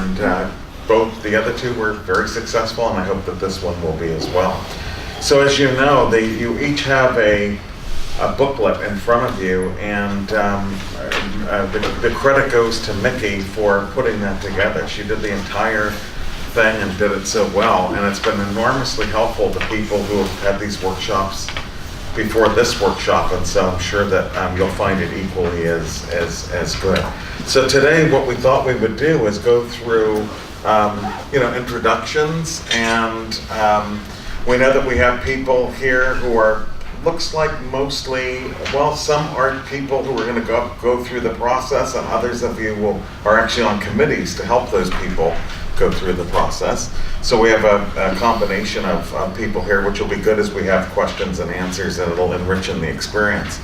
and both the other two were very successful, and I hope that this one will be as well. So as you know, you each have a booklet in front of you, and the credit goes to Mickey for putting that together. She did the entire thing and did it so well, and it's been enormously helpful to people who have had these workshops before this workshop, and so I'm sure that you'll find it equally as good. So today what we thought we would do is go through introductions, and we know that we have people here who are, looks like mostly, well, some are people who are going to go through the process, and others of you are actually on committees to help those people go through the process. So we have a combination of people here, which will be good as we have questions and answers, and it'll enrich in the experience.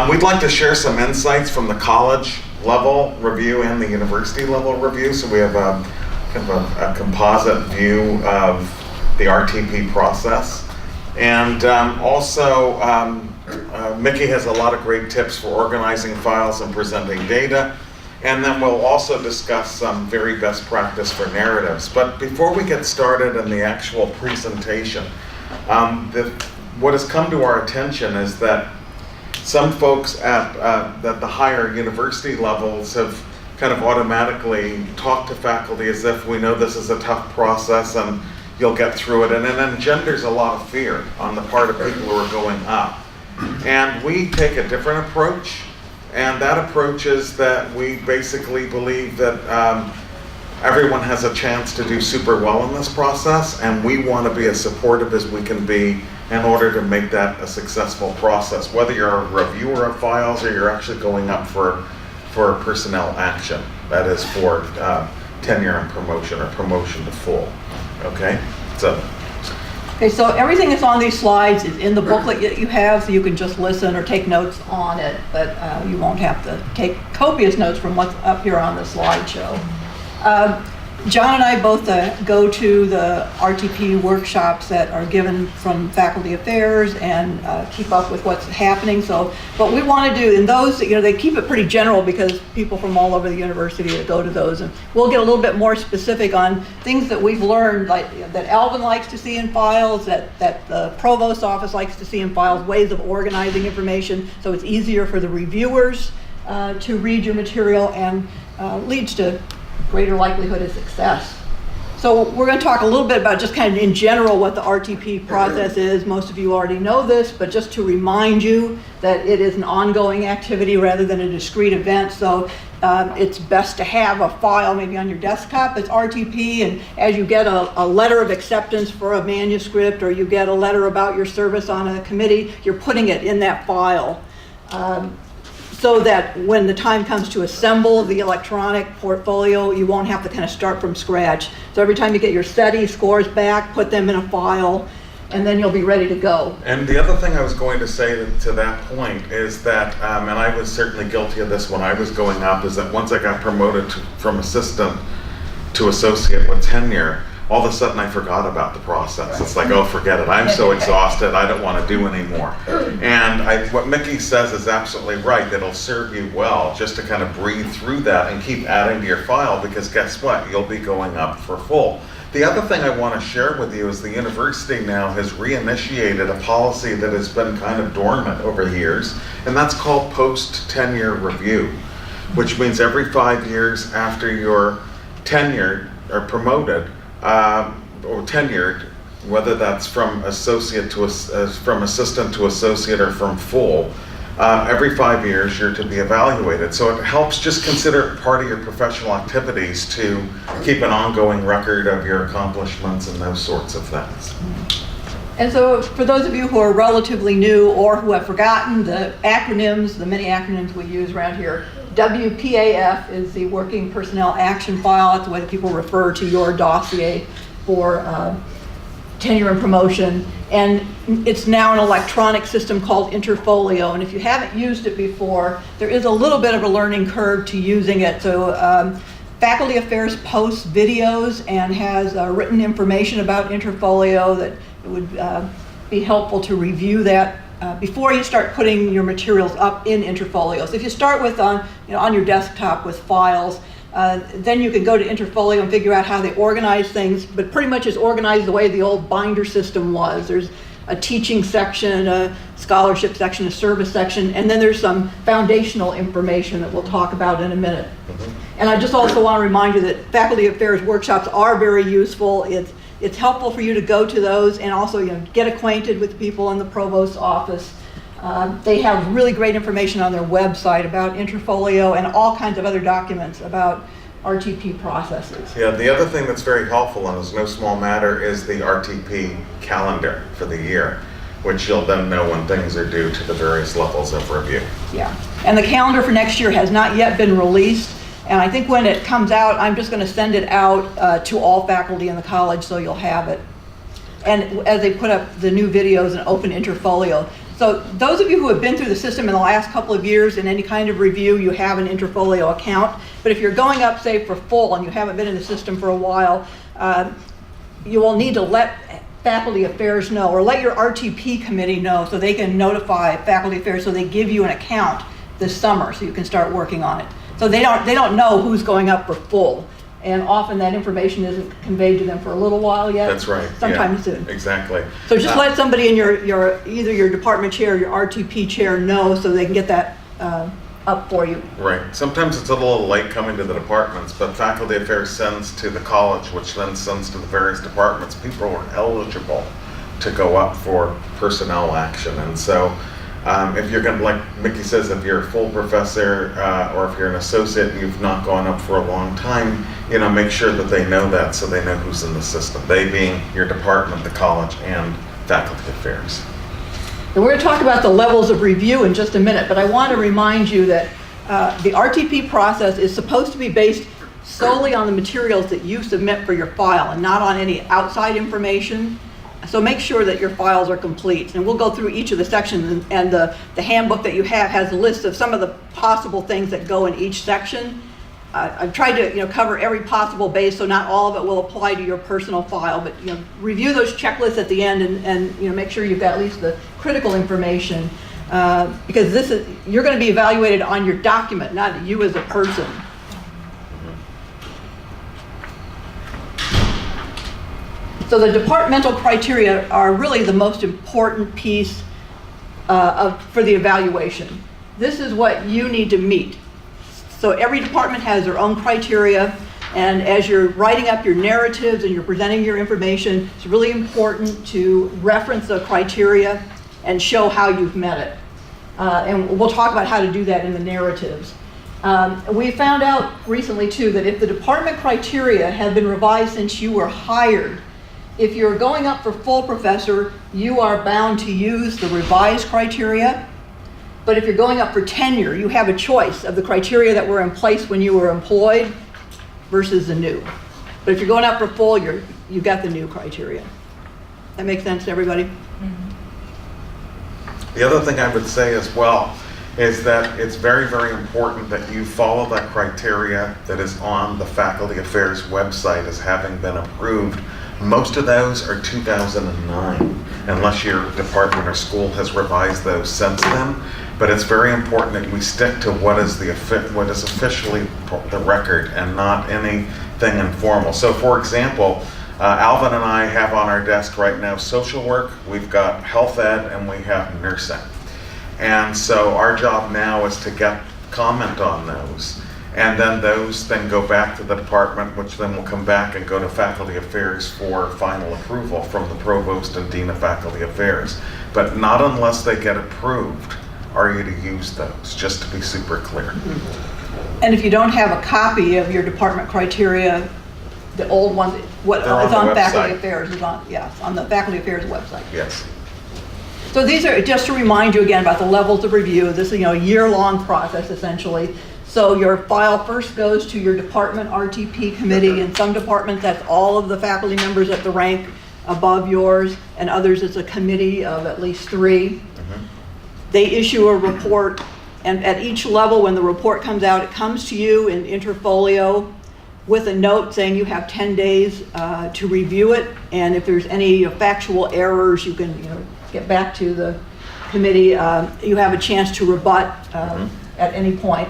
We'd like to share some insights from the college level review and the university level review. So we have a composite view of the RTP process. And also, Mickey has a lot of great tips for organizing files and presenting data. And then we'll also discuss some very best practice for narratives. But before we get started in the actual presentation, what has come to our attention is that some folks at the higher university levels have kind of automatically talked to faculty as if we know this is a tough process and you'll get through it, and it engenders a lot of fear on the part of people who are going up. And we take a different approach. And that approach is that we basically believe that everyone has a chance to do super well in this process, and we want to be as supportive as we can be in order to make that a successful process, whether you're a reviewer of files or you're actually going up for personnel action, that is for tenure and promotion, or promotion to full. Okay, so everything that's on these slides is in the booklet that you have, so you can just listen or take notes on it, but you won't have to take copious notes from what's up here on the slideshow. John and I both go to the RTP workshops that are given from Faculty Affairs and keep up with what's happening. So what we want to do in those, they keep it pretty general because people from all over the university go to those, and we'll get a little bit more specific on things that we've learned, like that Alvin likes to see in files, that the Provost's office likes to see in files, ways of organizing information so it's easier for the reviewers to read your material, and leads to greater likelihood of success. So we're going to talk a little bit about just kind of in general what the RTP process is. Most of you already know this, but just to remind you that it is an ongoing activity rather than a discrete event. So it's best to have a file maybe on your desktop that's RTP, and as you get a letter of acceptance for a manuscript, or you get a letter about your service on a committee, you're putting it in that file. So that when the time comes to assemble the electronic portfolio, you won't have to kind of start from scratch. So every time you get your study scores back, put them in a file, and then you'll be ready to go. And the other thing I was going to say to that point is that, and I was certainly guilty of this when I was going up, is that once I got promoted from assistant to associate with tenure, all of a sudden I forgot about the process. It's like, oh, forget it. I'm so exhausted, I don't want to do anymore. And what Mickey says is absolutely right. It'll serve you well just to kind of breathe through that and keep adding to your file, because guess what? You'll be going up for full. The other thing I want to share with you is the university now has reinitiated a policy that has been kind of dormant over the years, and that's called post-tenure review, which means every 5 years after you're tenured or promoted, or tenured, whether that's from associate to from assistant to associate or from full, every 5 years you're to be evaluated. So it helps, just consider it part of your professional activities to keep an ongoing record of your accomplishments and those sorts of things. And so for those of you who are relatively new or who have forgotten the acronyms, the many acronyms we use around here, WPAF is the Working Personnel Action File. That's the way that people refer to your dossier for tenure and promotion. And it's now an electronic system called Interfolio. And if you haven't used it before, there is a little bit of a learning curve to using it. So Faculty Affairs posts videos and has written information about Interfolio that it would be helpful to review that before you start putting your materials up in Interfolio. So if you start with on your desktop with files, Then you can go to Interfolio and figure out how they organize things, but pretty much it's organized the way the old binder system was. There's a teaching section, a scholarship section, a service section, and then there's some foundational information that we'll talk about in a minute. And I just also want to remind you that faculty affairs workshops are very useful. It's helpful for you to go to those and also get acquainted with people in the provost's office. They have really great information on their website about Interfolio and all kinds of other documents about RTP processes. Yeah, the other thing that's very helpful and is no small matter is the RTP calendar for the year, which you'll then know when things are due to the various levels of review. Yeah, and the calendar for next year has not yet been released, and I think when it comes out, I'm just going to send it out to all faculty in the college so you'll have it. And as they put up the new videos and open Interfolio. So those of you who have been through the system in the last couple of years in any kind of review, you have an Interfolio account. But if you're going up, say, for full and you haven't been in the system for a while, you will need to let faculty affairs know, or let your RTP committee know so they can notify faculty affairs so they give you an account this summer so you can start working on it. So they don't know who's going up for full. And often that information isn't conveyed to them for a little while yet. That's right. Sometime soon. Exactly. So just let somebody in your either your department chair or your RTP chair know so they can get that up for you. Right. Sometimes it's a little late coming to the departments, but faculty affairs sends to the college, which then sends to the various departments. People are eligible to go up for personnel action. And so if you're going to, like Mickey says, if you're a full professor or if you're an associate and you've not gone up for a long time, make sure that they know that so they know who's in the system. They being your department, the college, and faculty affairs. And we're going to talk about the levels of review in just a minute, but I want to remind you that the RTP process is supposed to be based solely on the materials that you submit for your file and not on any outside information. So make sure that your files are complete. And we'll go through each of the sections, and the handbook that you have has a list of some of the possible things that go in each section. I've tried to cover every possible base, so not all of it will apply to your personal file, but review those checklists at the end and make sure you've got at least the critical information because you're going to be evaluated on your document, not you as a person. So the departmental criteria are really the most important piece for the evaluation. This is what you need to meet. So every department has their own criteria, and as you're writing up your narratives and you're presenting your information, it's really important to reference the criteria and show how you've met it. And we'll talk about how to do that in the narratives. We found out recently too that if the department criteria have been revised since you were hired, if you're going up for full professor, you are bound to use the revised criteria. But if you're going up for tenure, you have a choice of the criteria that were in place when you were employed versus the new. But if you're going up for full, you've got the new criteria. That makes sense to everybody? Mm-hmm. The other thing I would say as well is that it's very, very important that you follow that criteria that is on the Faculty Affairs website as having been approved. Most of those are 2009, unless your department or school has revised those since then. But it's very important that we stick to what is officially the record and not anything informal. So for example, Alvin and I have on our desk right now social work, we've got health ed, and we have nursing. And so our job now is to get comment on those. And then those then go back to the department, which then will come back and go to faculty affairs for final approval from the provost and dean of faculty affairs. But not unless they get approved are you to use those, just to be super clear. And if you don't have a copy of your department criteria, the old one, what is on faculty affairs is on the faculty affairs website. Yes. So these are just to remind you again about the levels of review. This is a year-long process essentially. So your file first goes to your department RTP committee. In some departments, that's all of the faculty members at the rank above yours, and others it's a committee of at least 3. Mm-hmm. They issue a report, and at each level when the report comes out, it comes to you in Interfolio with a note saying you have 10 days to review it, and if there's any factual errors, you can get back to the committee. You have a chance to rebut at any point.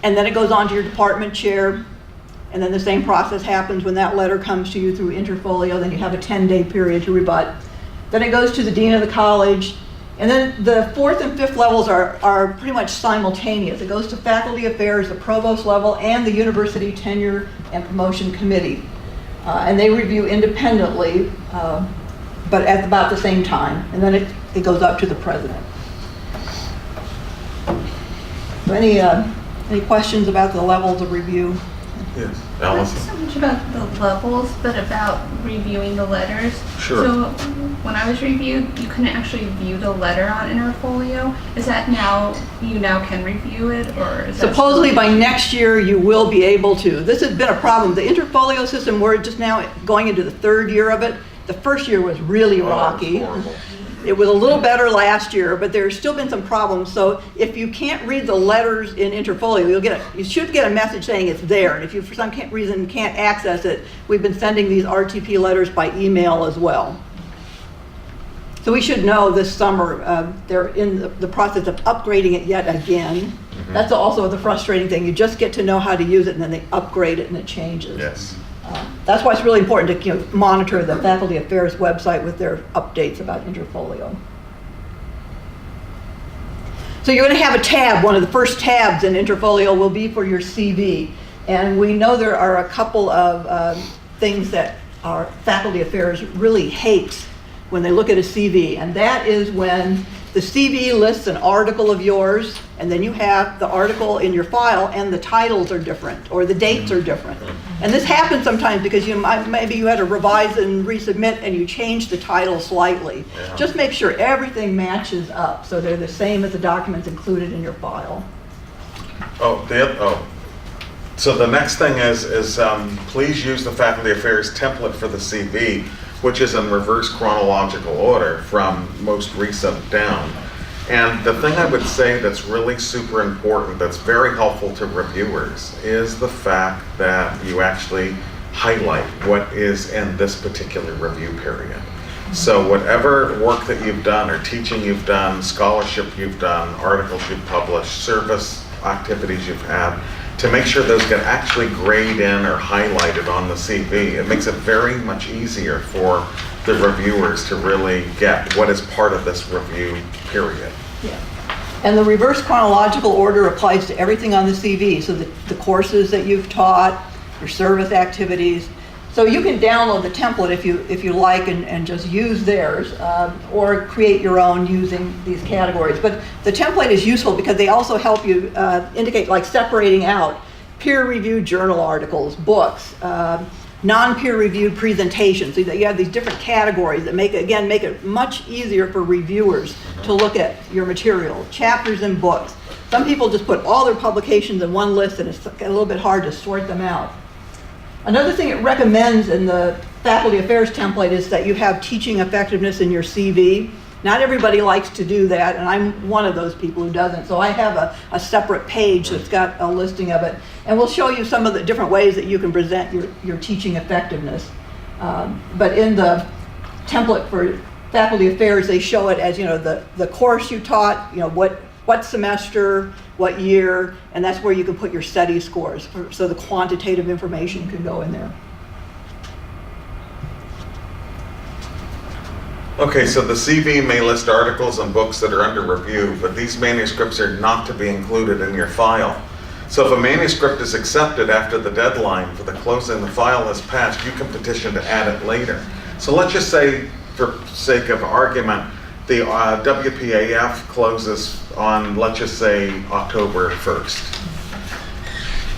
And then it goes on to your department chair, and then the same process happens when that letter comes to you through Interfolio, then you have a 10-day period to rebut. Then it goes to the dean of the college, and then the 4th and 5th levels are pretty much simultaneous. It goes to faculty affairs, the provost level, and the university tenure and promotion committee. And they review independently, but at about the same time. And then it goes up to the president. So any questions about the levels of review? Yes, Not Allison? so much about the levels, but about reviewing the letters. Sure. So when I was reviewed, you couldn't actually view the letter on Interfolio. Is that now, you now can review it, or is that? Supposedly by next year you will be able to. This has been a problem. The Interfolio system, we're just now going into the 3rd year of it. The first year was really rocky. Oh, horrible. It was a little better last year, but there's still been some problems. So if you can't read the letters in Interfolio, you should get a message saying it's there. And if you for some reason can't access it, we've been sending these RTP letters by email as well. So we should know this summer, they're in the process of upgrading it yet again. Mm-hmm. That's also the frustrating thing. You just get to know how to use it, and then they upgrade it and it changes. Yes. That's why it's really important to monitor the Faculty Affairs website with their updates about Interfolio. So you're going to have a tab. One of the first tabs in Interfolio will be for your CV. And we know there are a couple of things that our Faculty Affairs really hates when they look at a CV. And that is when the CV lists an article of yours, and then you have the article in your file and the titles are different, or the dates are different. And this happens sometimes because maybe you had to revise and resubmit and you changed the title slightly. Yeah. Just make sure everything matches up so they're the same as the documents included in your file. So the next thing is please use the Faculty Affairs template for the CV, which is in reverse chronological order from most recent down. And the thing I would say that's really super important, that's very helpful to reviewers, is the fact that you actually highlight what is in this particular review period. So whatever work that you've done or teaching you've done, scholarship you've done, articles you've published, service activities you've had, to make sure those get actually grayed in or highlighted on the CV. It makes it very much easier for the reviewers to really get what is part of this review period. Yeah. And the reverse chronological order applies to everything on the CV. So the courses that you've taught, your service activities. So you can download the template if you like and just use theirs, or create your own using these categories. But the template is useful because they also help you indicate, like separating out peer-reviewed journal articles, books, non-peer-reviewed presentations. So that you have these different categories that make it much easier for reviewers to look at your material, chapters and books. Some people just put all their publications in one list and it's a little bit hard to sort them out. Another thing it recommends in the Faculty Affairs template is that you have teaching effectiveness in your CV. Not everybody likes to do that, and I'm one of those people who doesn't. So I have a separate page that's got a listing of it. And we'll show you some of the different ways that you can present your teaching effectiveness. But in the template for Faculty Affairs, they show it as, the course you taught, what semester, what year, and that's where you can put your study scores, so the quantitative information can go in there. Okay, so the CV may list articles and books that are under review, but these manuscripts are not to be included in your file. So if a manuscript is accepted after the deadline for the closing the file has passed, you can petition to add it later. So let's just say, for sake of argument, the WPAF closes on, let's just say, October 1st.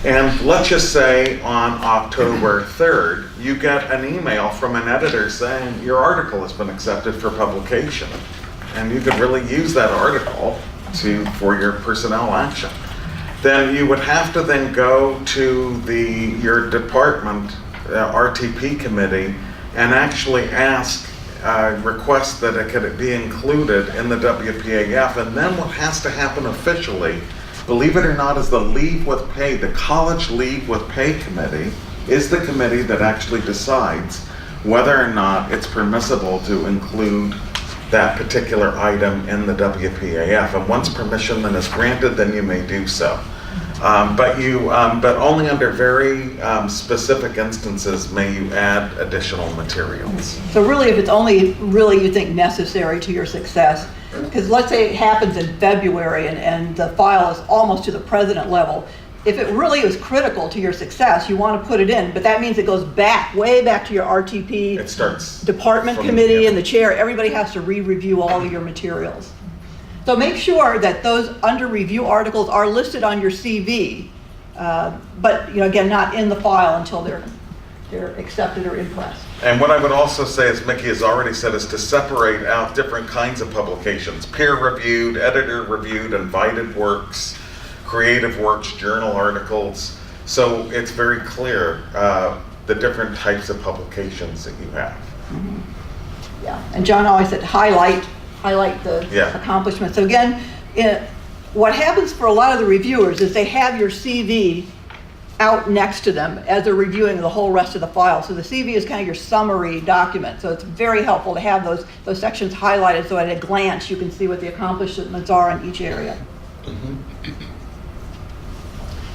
And let's just say on October 3rd, you get an email from an editor saying your article has been accepted for publication. And you could really use that article for your personnel action. Then you would have to then go to your department RTP committee and actually request that it could be included in the WPAF. And then what has to happen officially, believe it or not, is the leave with pay. The college leave with pay committee is the committee that actually decides whether or not it's permissible to include that particular item in the WPAF. And once permission then is granted, then you may do so. But only under very specific instances may you add additional materials. So really, if it's only really you think necessary to your success, because let's say it happens in February and the file is almost to the president level, if it really is critical to your success, you want to put it in, but that means it goes back, way back to your RTP. It starts department from committee the and the chair. Everybody has to re-review all of your materials. So make sure that those under review articles are listed on your CV, but again, not in the file until they're accepted or impressed. And what I would also say, as Mickey has already said, is to separate out different kinds of publications: peer-reviewed, editor-reviewed, invited works, creative works, journal articles. So it's very clear the different types of publications that you have. Mm-hmm. Yeah, and John always said highlight the accomplishments. So again, what happens for a lot of the reviewers is they have your CV out next to them as they're reviewing the whole rest of the file. So the CV is kind of your summary document. So it's very helpful to have those sections highlighted so at a glance you can see what the accomplishments are in each area. Mm-hmm.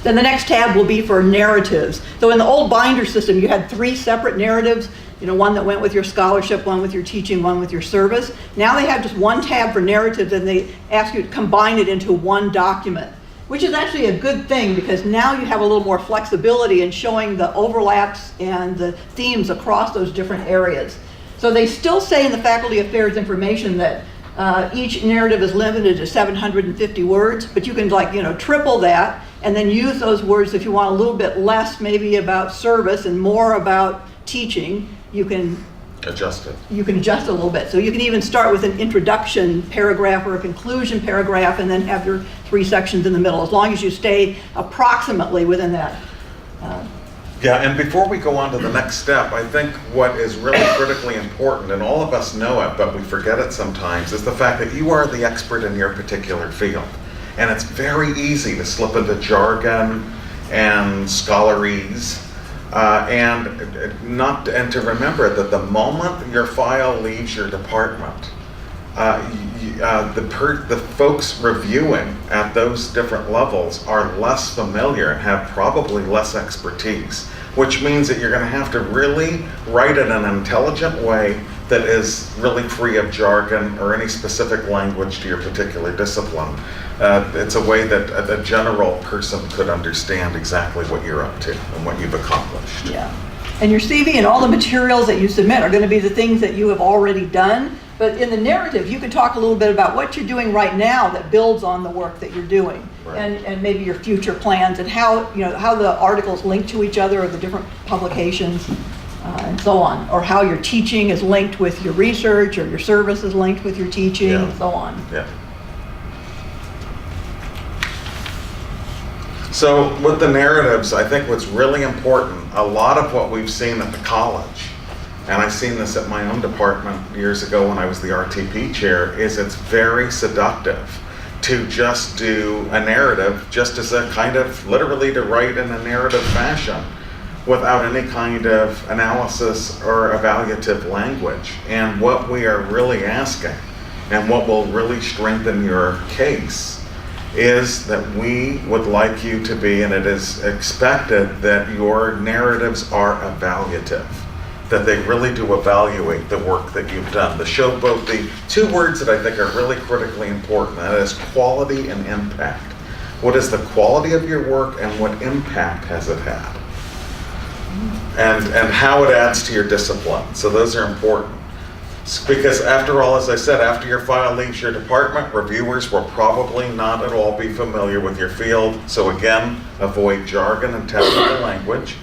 Then the next tab will be for narratives. So in the old binder system, you had 3 separate narratives, one that went with your scholarship, one with your teaching, one with your service. Now they have just one tab for narratives, and they ask you to combine it into one document, which is actually a good thing because now you have a little more flexibility in showing the overlaps and the themes across those different areas. So they still say in the faculty affairs information that each narrative is limited to 750 words, but you can triple that and then use those words if you want a little bit less maybe about service and more about teaching. You can adjust it. You can adjust a little bit. So you can even start with an introduction paragraph or a conclusion paragraph and then have your 3 sections in the middle, as long as you stay approximately within that. Yeah, and before we go on to the next step, I think what is really critically important, and all of us know it, but we forget it sometimes, is the fact that you are the expert in your particular field. And it's very easy to slip into jargon and scholarese, and to remember that the moment your file leaves your department, the folks reviewing at those different levels are less familiar and have probably less expertise, which means that you're going to have to really write in an intelligent way that is really free of jargon or any specific language to your particular discipline. It's a way that a general person could understand exactly what you're up to and what you've accomplished. Yeah, and your CV and all the materials that you submit are going to be the things that you have already done. But in the narrative, you can talk a little bit about what you're doing right now that builds on the work that you're doing, right. and maybe your future plans and how the articles link to each other or the different publications and so on, or how your teaching is linked with your research or your service is linked with your teaching and so on. Yeah. So with the narratives, I think what's really important, a lot of what we've seen at the college, and I've seen this at my own department years ago when I was the RTP chair, is it's very seductive to just do a narrative just as a kind of literally to write in a narrative fashion without any kind of analysis or evaluative language. And what we are really asking and what will really strengthen your case is that we would like you to be, and it is expected that your narratives are evaluative, that they really do evaluate the work that you've done, to show both the 2 words that I think are really critically important, that is quality and impact. What is the quality of your work and what impact has it had? And how it adds to your discipline. So those are important. Because after all, as I said, after your file leaves your department, reviewers will probably not at all be familiar with your field. So again, avoid jargon and technical language.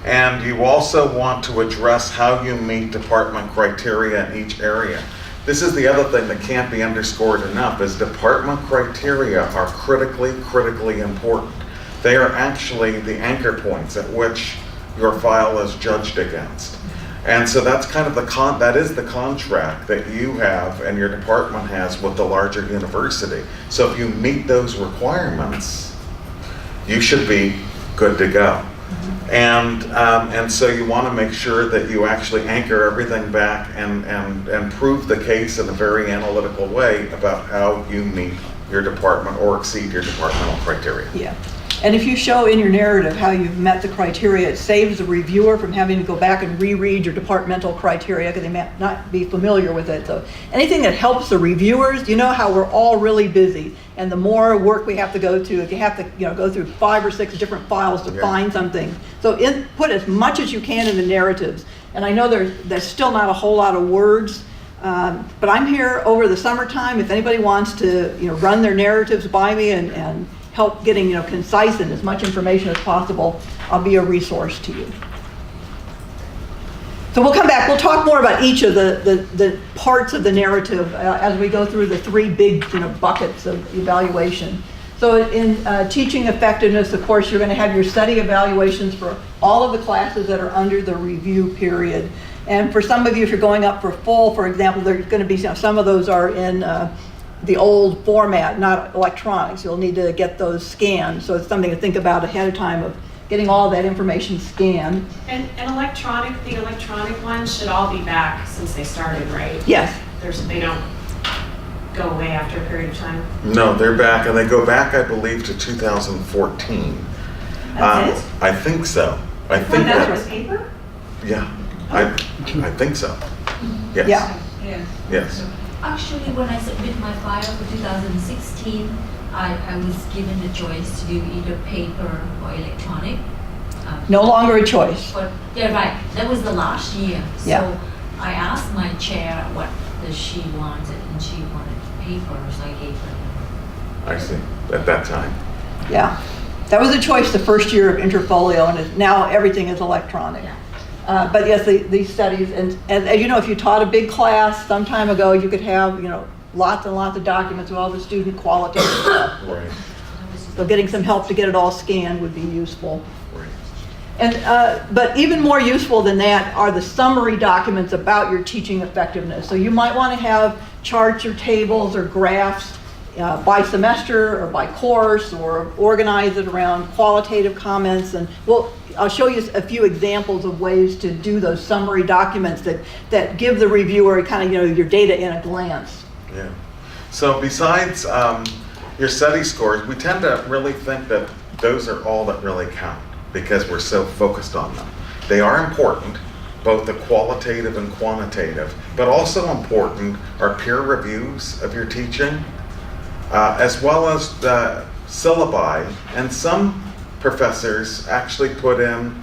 And you also want to address how you meet department criteria in each area. This is the other thing that can't be underscored enough, is department criteria are critically important. They are actually the anchor points at which your file is judged against. And so that's kind of that is the contract that you have and your department has with the larger university. So if you meet those requirements, you should be good to go. And so you want to make sure that you actually anchor everything back and prove the case in a very analytical way about how you meet your department or exceed your departmental criteria. Yeah. And if you show in your narrative how you've met the criteria, it saves the reviewer from having to go back and reread your departmental criteria because they may not be familiar with it. So anything that helps the reviewers, you know how we're all really busy, and the more work we have to go to, if you have to go through 5 or 6 different files to find something. So put as much as you can in the narratives. And I know there's still not a whole lot of words, but I'm here over the summertime. If anybody wants to run their narratives by me and help getting concise and as much information as possible, I'll be a resource to you. So we'll come back. We'll talk more about each of the parts of the narrative as we go through the 3 big buckets of evaluation. So in teaching effectiveness, of course, you're going to have your study evaluations for all of the classes that are under the review period. And for some of you, if you're going up for full, for example, there's going to be some of those are in the old format, not electronics. You'll need to get those scanned. So it's something to think about ahead of time of getting all that information scanned. And the electronic ones should all be back since they started, right? Yes. They don't go away after a period of time? No, they're back, and they go back, I believe, to 2014. That's it? I think so. I think That that, was paper? yeah, I think so. Yes. Yeah. Yeah. Yes. Actually, when I submit my file for 2016, I was given the choice to do either paper or electronic. No longer a choice. But yeah, right. That was the last year. So Yeah. I asked my chair what does she wanted, and she wanted paper, so I gave her. I see. At that time. Yeah. That was a choice the first year of Interfolio, and now everything is electronic. Yeah. But yes, these studies, and as you know, if you taught a big class some time ago, you could have, lots and lots of documents with all the student qualitative stuff. Right. So getting some help to get it all scanned would be useful. Right. And, but even more useful than that are the summary documents about your teaching effectiveness. So you might want to have charts or tables or graphs by semester or by course, or organize it around qualitative comments. And I'll show you a few examples of ways to do those summary documents that give the reviewer kind of your data in a glance. Yeah. So besides your study scores, we tend to really think that those are all that really count because we're so focused on them. They are important, both the qualitative and quantitative, but also important are peer reviews of your teaching, as well as the syllabi, and some professors actually put in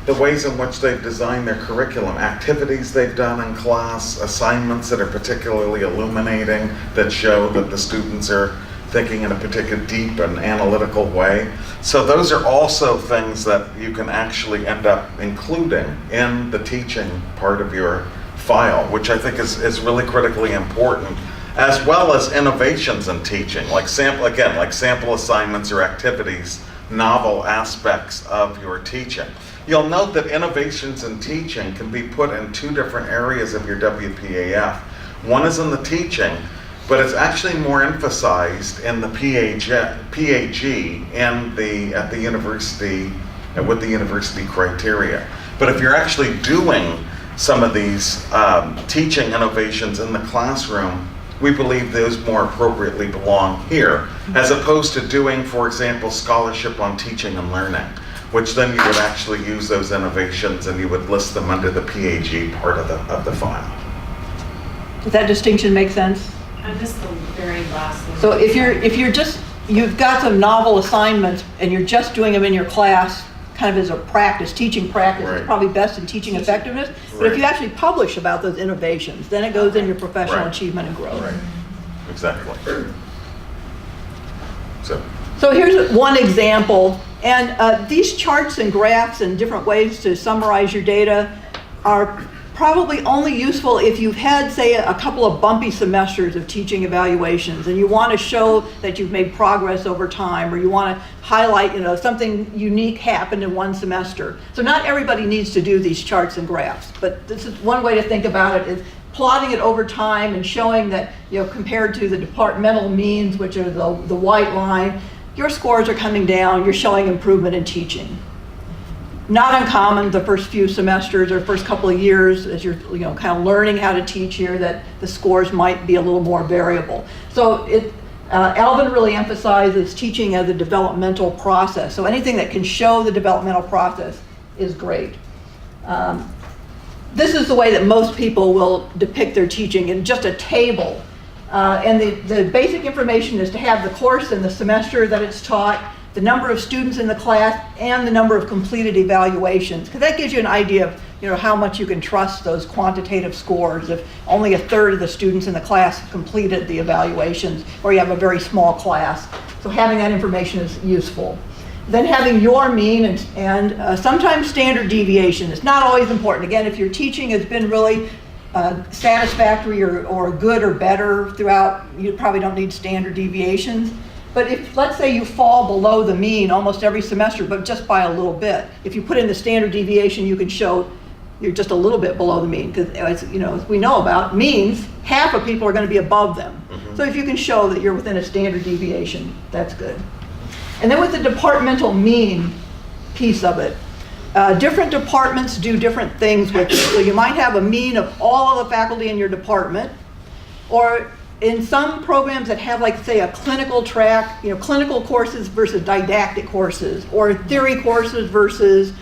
the ways in which they've designed their curriculum, activities they've done in class, assignments that are particularly illuminating, that show that the students are thinking in a particular deep and analytical way. So those are also things that you can actually end up including in the teaching part of your file, which I think is really critically important, as well as innovations in teaching, like sample assignments or activities, novel aspects of your teaching. You'll note that innovations in teaching can be put in 2 different areas of your WPAF. One is in the teaching, but it's actually more emphasized in the PAG and at the university with the university criteria. But if you're actually doing some of these teaching innovations in the classroom, we believe those more appropriately belong here, as opposed to doing, for example, scholarship on teaching and learning, which then you would actually use those innovations and you would list them under the PAG part of the file. Does that distinction make sense? I missed the very last thing. So if you've got some novel assignments and you're just doing them in your class, kind of as a practice, teaching practice, Right. it's probably best in teaching effectiveness. But if you Right. actually publish about those innovations, then it goes in your professional Right. achievement and growth. Right, exactly. So here's one example, and these charts and graphs and different ways to summarize your data are probably only useful if you've had, say, a couple of bumpy semesters of teaching evaluations and you want to show that you've made progress over time, or you want to highlight, something unique happened in one semester. So not everybody needs to do these charts and graphs, but this is one way to think about it, is plotting it over time and showing that, compared to the departmental means, which are the white line, your scores are coming down, you're showing improvement in teaching. Not uncommon the first few semesters or first couple of years as you're kind of learning how to teach here, that the scores might be a little more variable. So Alvin really emphasizes teaching as a developmental process. So anything that can show the developmental process is great. This is the way that most people will depict their teaching in just a table. And the basic information is to have the course and the semester that it's taught, the number of students in the class, and the number of completed evaluations, because that gives you an idea of how much you can trust those quantitative scores if only a third of the students in the class completed the evaluations, or you have a very small class. So having that information is useful. Then having your mean and sometimes standard deviation. It's not always important. Again, if your teaching has been really satisfactory or good or better throughout, you probably don't need standard deviations. But if, let's say, you fall below the mean almost every semester, but just by a little bit, if you put in the standard deviation, you can show you're just a little bit below the mean, because as we know about means, half of people are going to be above them. So if you can show that you're within a standard deviation, that's good. And then with the departmental mean piece of it, different departments do different things with it. So you might have a mean of all of the faculty in your department, or in some programs that have, like, say, a clinical track, clinical courses versus didactic courses, or theory courses versus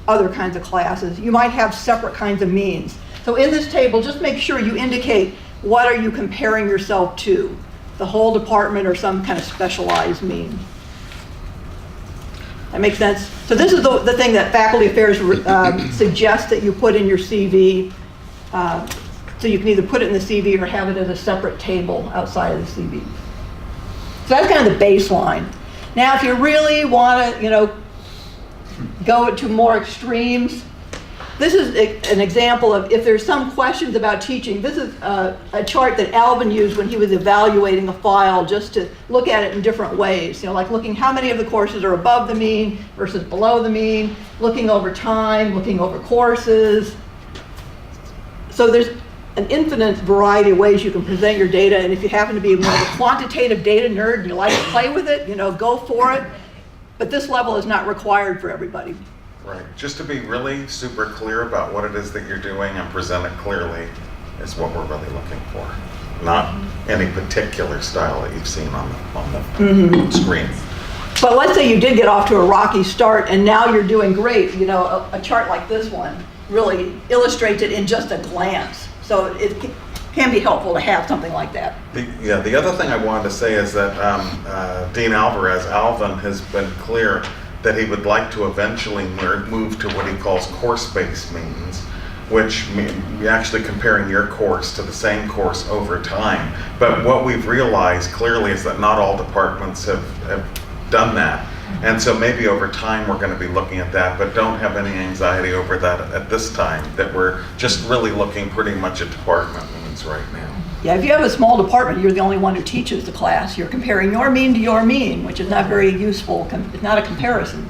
other kinds of classes, you might have separate kinds of means. So in this table, just make sure you indicate what are you comparing yourself to, the whole department or some kind of specialized mean. That makes sense? So this is the thing that Faculty Affairs suggests that you put in your CV. So you can either put it in the CV or have it as a separate table outside of the CV. So that's kind of the baseline. Now, if you really want to, go to more extremes, this is an example of if there's some questions about teaching. This is a chart that Alvin used when he was evaluating a file, just to look at it in different ways. Like looking how many of the courses are above the mean versus below the mean, looking over time, looking over courses. So there's an infinite variety of ways you can present your data, and if you happen to be more of a quantitative data nerd and you like to play with it, go for it. But this level is not required for everybody. Right. Just to be really super clear about what it is that you're doing and present it clearly is what we're really looking for. Not any particular style that you've seen on the screen. But let's say you did get off to a rocky start and now you're doing great. A chart like this one really illustrates it in just a glance. So it can be helpful to have something like that. The other thing I wanted to say is that Dean Alvarez, Alvin, has been clear that he would like to eventually move to what he calls course-based means, which means actually comparing your course to the same course over time. But what we've realized clearly is that not all departments have done that. And so maybe over time we're going to be looking at that, but don't have any anxiety over that at this time, that we're just really looking pretty much at department means right now. Yeah, if you have a small department, you're the only one who teaches the class. You're comparing your mean to your mean, which is not very useful. It's not a comparison.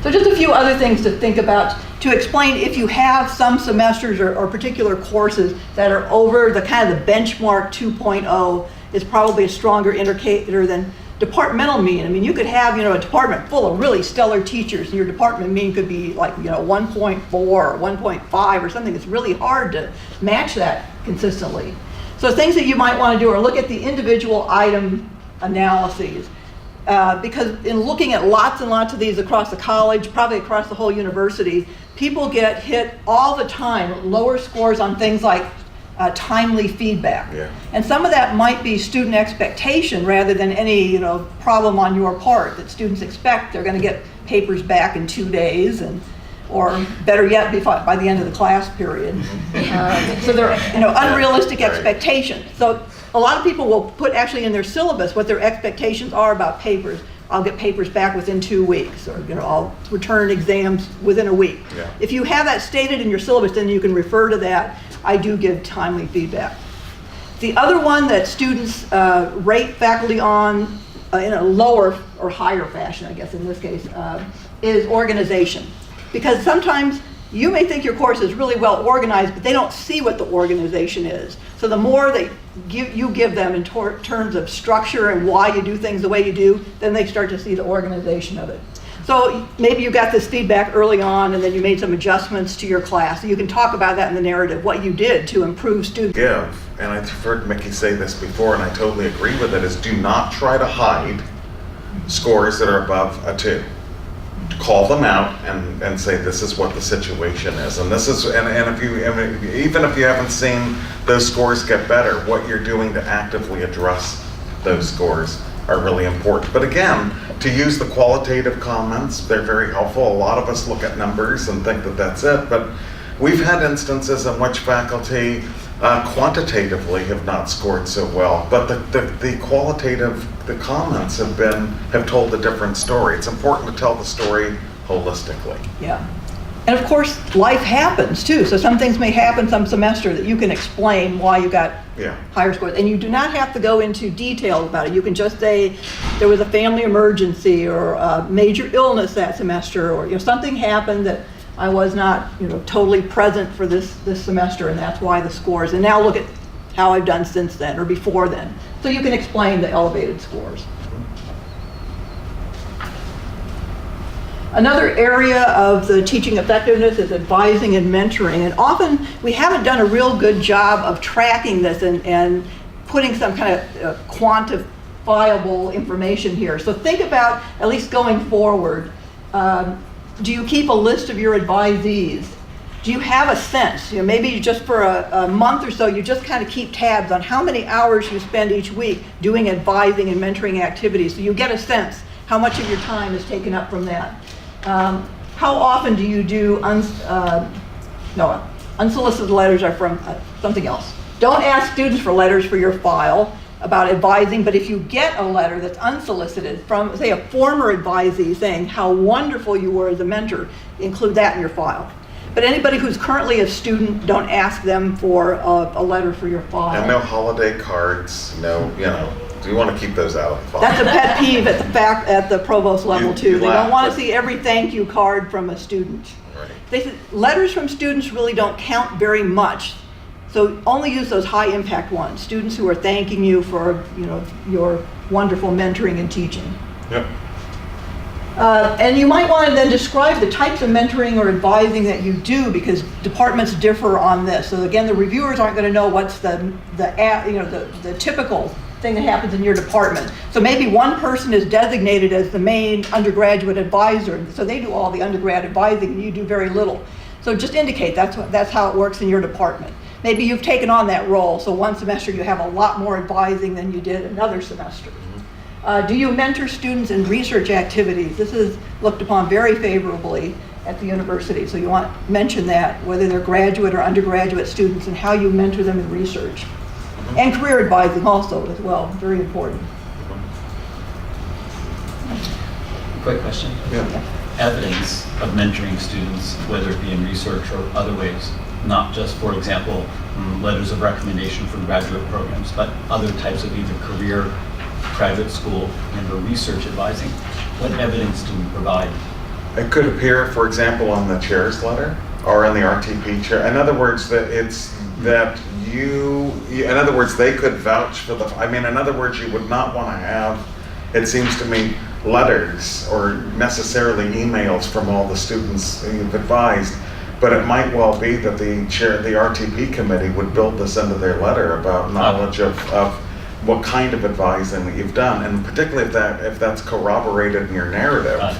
So just a few other things to think about to explain if you have some semesters or particular courses that are over the kind of the benchmark 2.0 is probably a stronger indicator than departmental mean. I mean, you could have, a department full of really stellar teachers, and your department mean could be like, 1.4 or 1.5 or something. It's really hard to match that consistently. So things that you might want to do are look at the individual item analyses. Because in looking at lots and lots of these across the college, probably across the whole university, people get hit all the time, lower scores on things like timely feedback. Yeah. And some of that might be student expectation rather than any problem on your part, that students expect they're going to get papers back in 2 days, or better yet, by the end of the class period. So they're unrealistic expectations. So a lot of people will put actually in their syllabus what their expectations are about papers. I'll get papers back within 2 weeks, or I'll return exams within a week. Yeah. If you have that stated in your syllabus, then you can refer to that. I do give timely feedback. The other one that students rate faculty on in a lower or higher fashion, I guess in this case, is organization. Because sometimes you may think your course is really well organized, but they don't see what the organization is. So the more that you give them in terms of structure and why you do things the way you do, then they start to see the organization of it. So maybe you got this feedback early on and then you made some adjustments to your class. You can talk about that in the narrative, what you did to improve students. Give, and I've heard Mickey say this before, and I totally agree with it, is do not try to hide scores that are above a 2. Call them out and say this is what the situation is, and this is and if you, I mean, even if you haven't seen those scores get better, what you're doing to actively address those scores are really important. But again, to use the qualitative comments, they're very helpful. A lot of us look at numbers and think that that's it, but we've had instances in which faculty quantitatively have not scored so well, but the qualitative, the comments have told a different story. It's important to tell the story holistically. Yeah. And of course, life happens too. So some things may happen some semester that you can explain why you got higher scores. And you do not have to go into detail about it. You can just say there was a family emergency or a major illness that semester, or something happened that I was not totally present for this semester, and that's why the scores. And now look at how I've done since then or before then. So you can explain the elevated scores. Another area of the teaching effectiveness is advising and mentoring. And often we haven't done a real good job of tracking this and putting some kind of quantifiable information here. So think about, at least going forward, do you keep a list of your advisees? Do you have a sense? Maybe just for a month or so, you just kind of keep tabs on how many hours you spend each week doing advising and mentoring activities. So you get a sense how much of your time is taken up from that. How often do you do unsolicited letters are from something else. Don't ask students for letters for your file about advising, but if you get a letter that's unsolicited from, say, a former advisee saying how wonderful you were as a mentor, include that in your file. But anybody who's currently a student, don't ask them for a letter for your file. And no holiday cards, no, do you want to keep those out of the file? That's a pet peeve at the provost level too. They don't want to see every thank you card from a student. Right. They said letters from students really don't count very much. So only use those high impact ones. Students who are thanking you for your wonderful mentoring and teaching. Yep. And you might want to then describe the types of mentoring or advising that you do, because departments differ on this. So again, the reviewers aren't going to know what's the typical thing that happens in your department. So maybe one person is designated as the main undergraduate advisor, so they do all the undergrad advising and you do very little. So just indicate that's how it works in your department. Maybe you've taken on that role, so one semester you have a lot more advising than you did another semester. Do you mentor students in research activities? This is looked upon very favorably at the university, so you want to mention that, whether they're graduate or undergraduate students, and how you mentor them in research. And career advising also as well, very important. Quick question. Yeah. Evidence of mentoring students, whether it be in research or other ways, not just, for example, letters of recommendation for graduate programs, but other types of either career, graduate school, and or research advising. What evidence do we provide? It could appear, for example, on the chair's letter or in the RTP chair. In other words, that it's that in other words, they could vouch for in other words, you would not want to have, it seems to me, letters or necessarily emails from all the students you've advised, but it might well be that the RTP committee would build this into their letter about knowledge of what kind of advising that you've done, and particularly if that's corroborated in your narrative.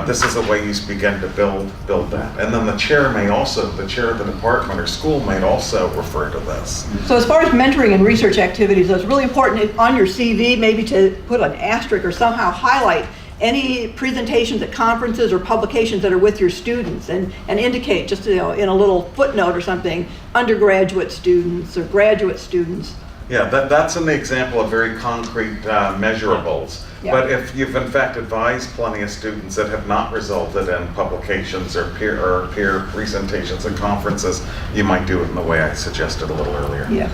This is a way you begin to build that. And then the chair of the department or school may also refer to this. So as far as mentoring and research activities, it's really important on your CV maybe to put an asterisk or somehow highlight any presentations at conferences or publications that are with your students, and indicate just in a little footnote or something, undergraduate students or graduate students. Yeah, that's an example of very concrete measurables. Yeah. But if you've in fact advised plenty of students that have not resulted in publications or peer presentations at conferences, you might do it in the way I suggested a little earlier. Yeah.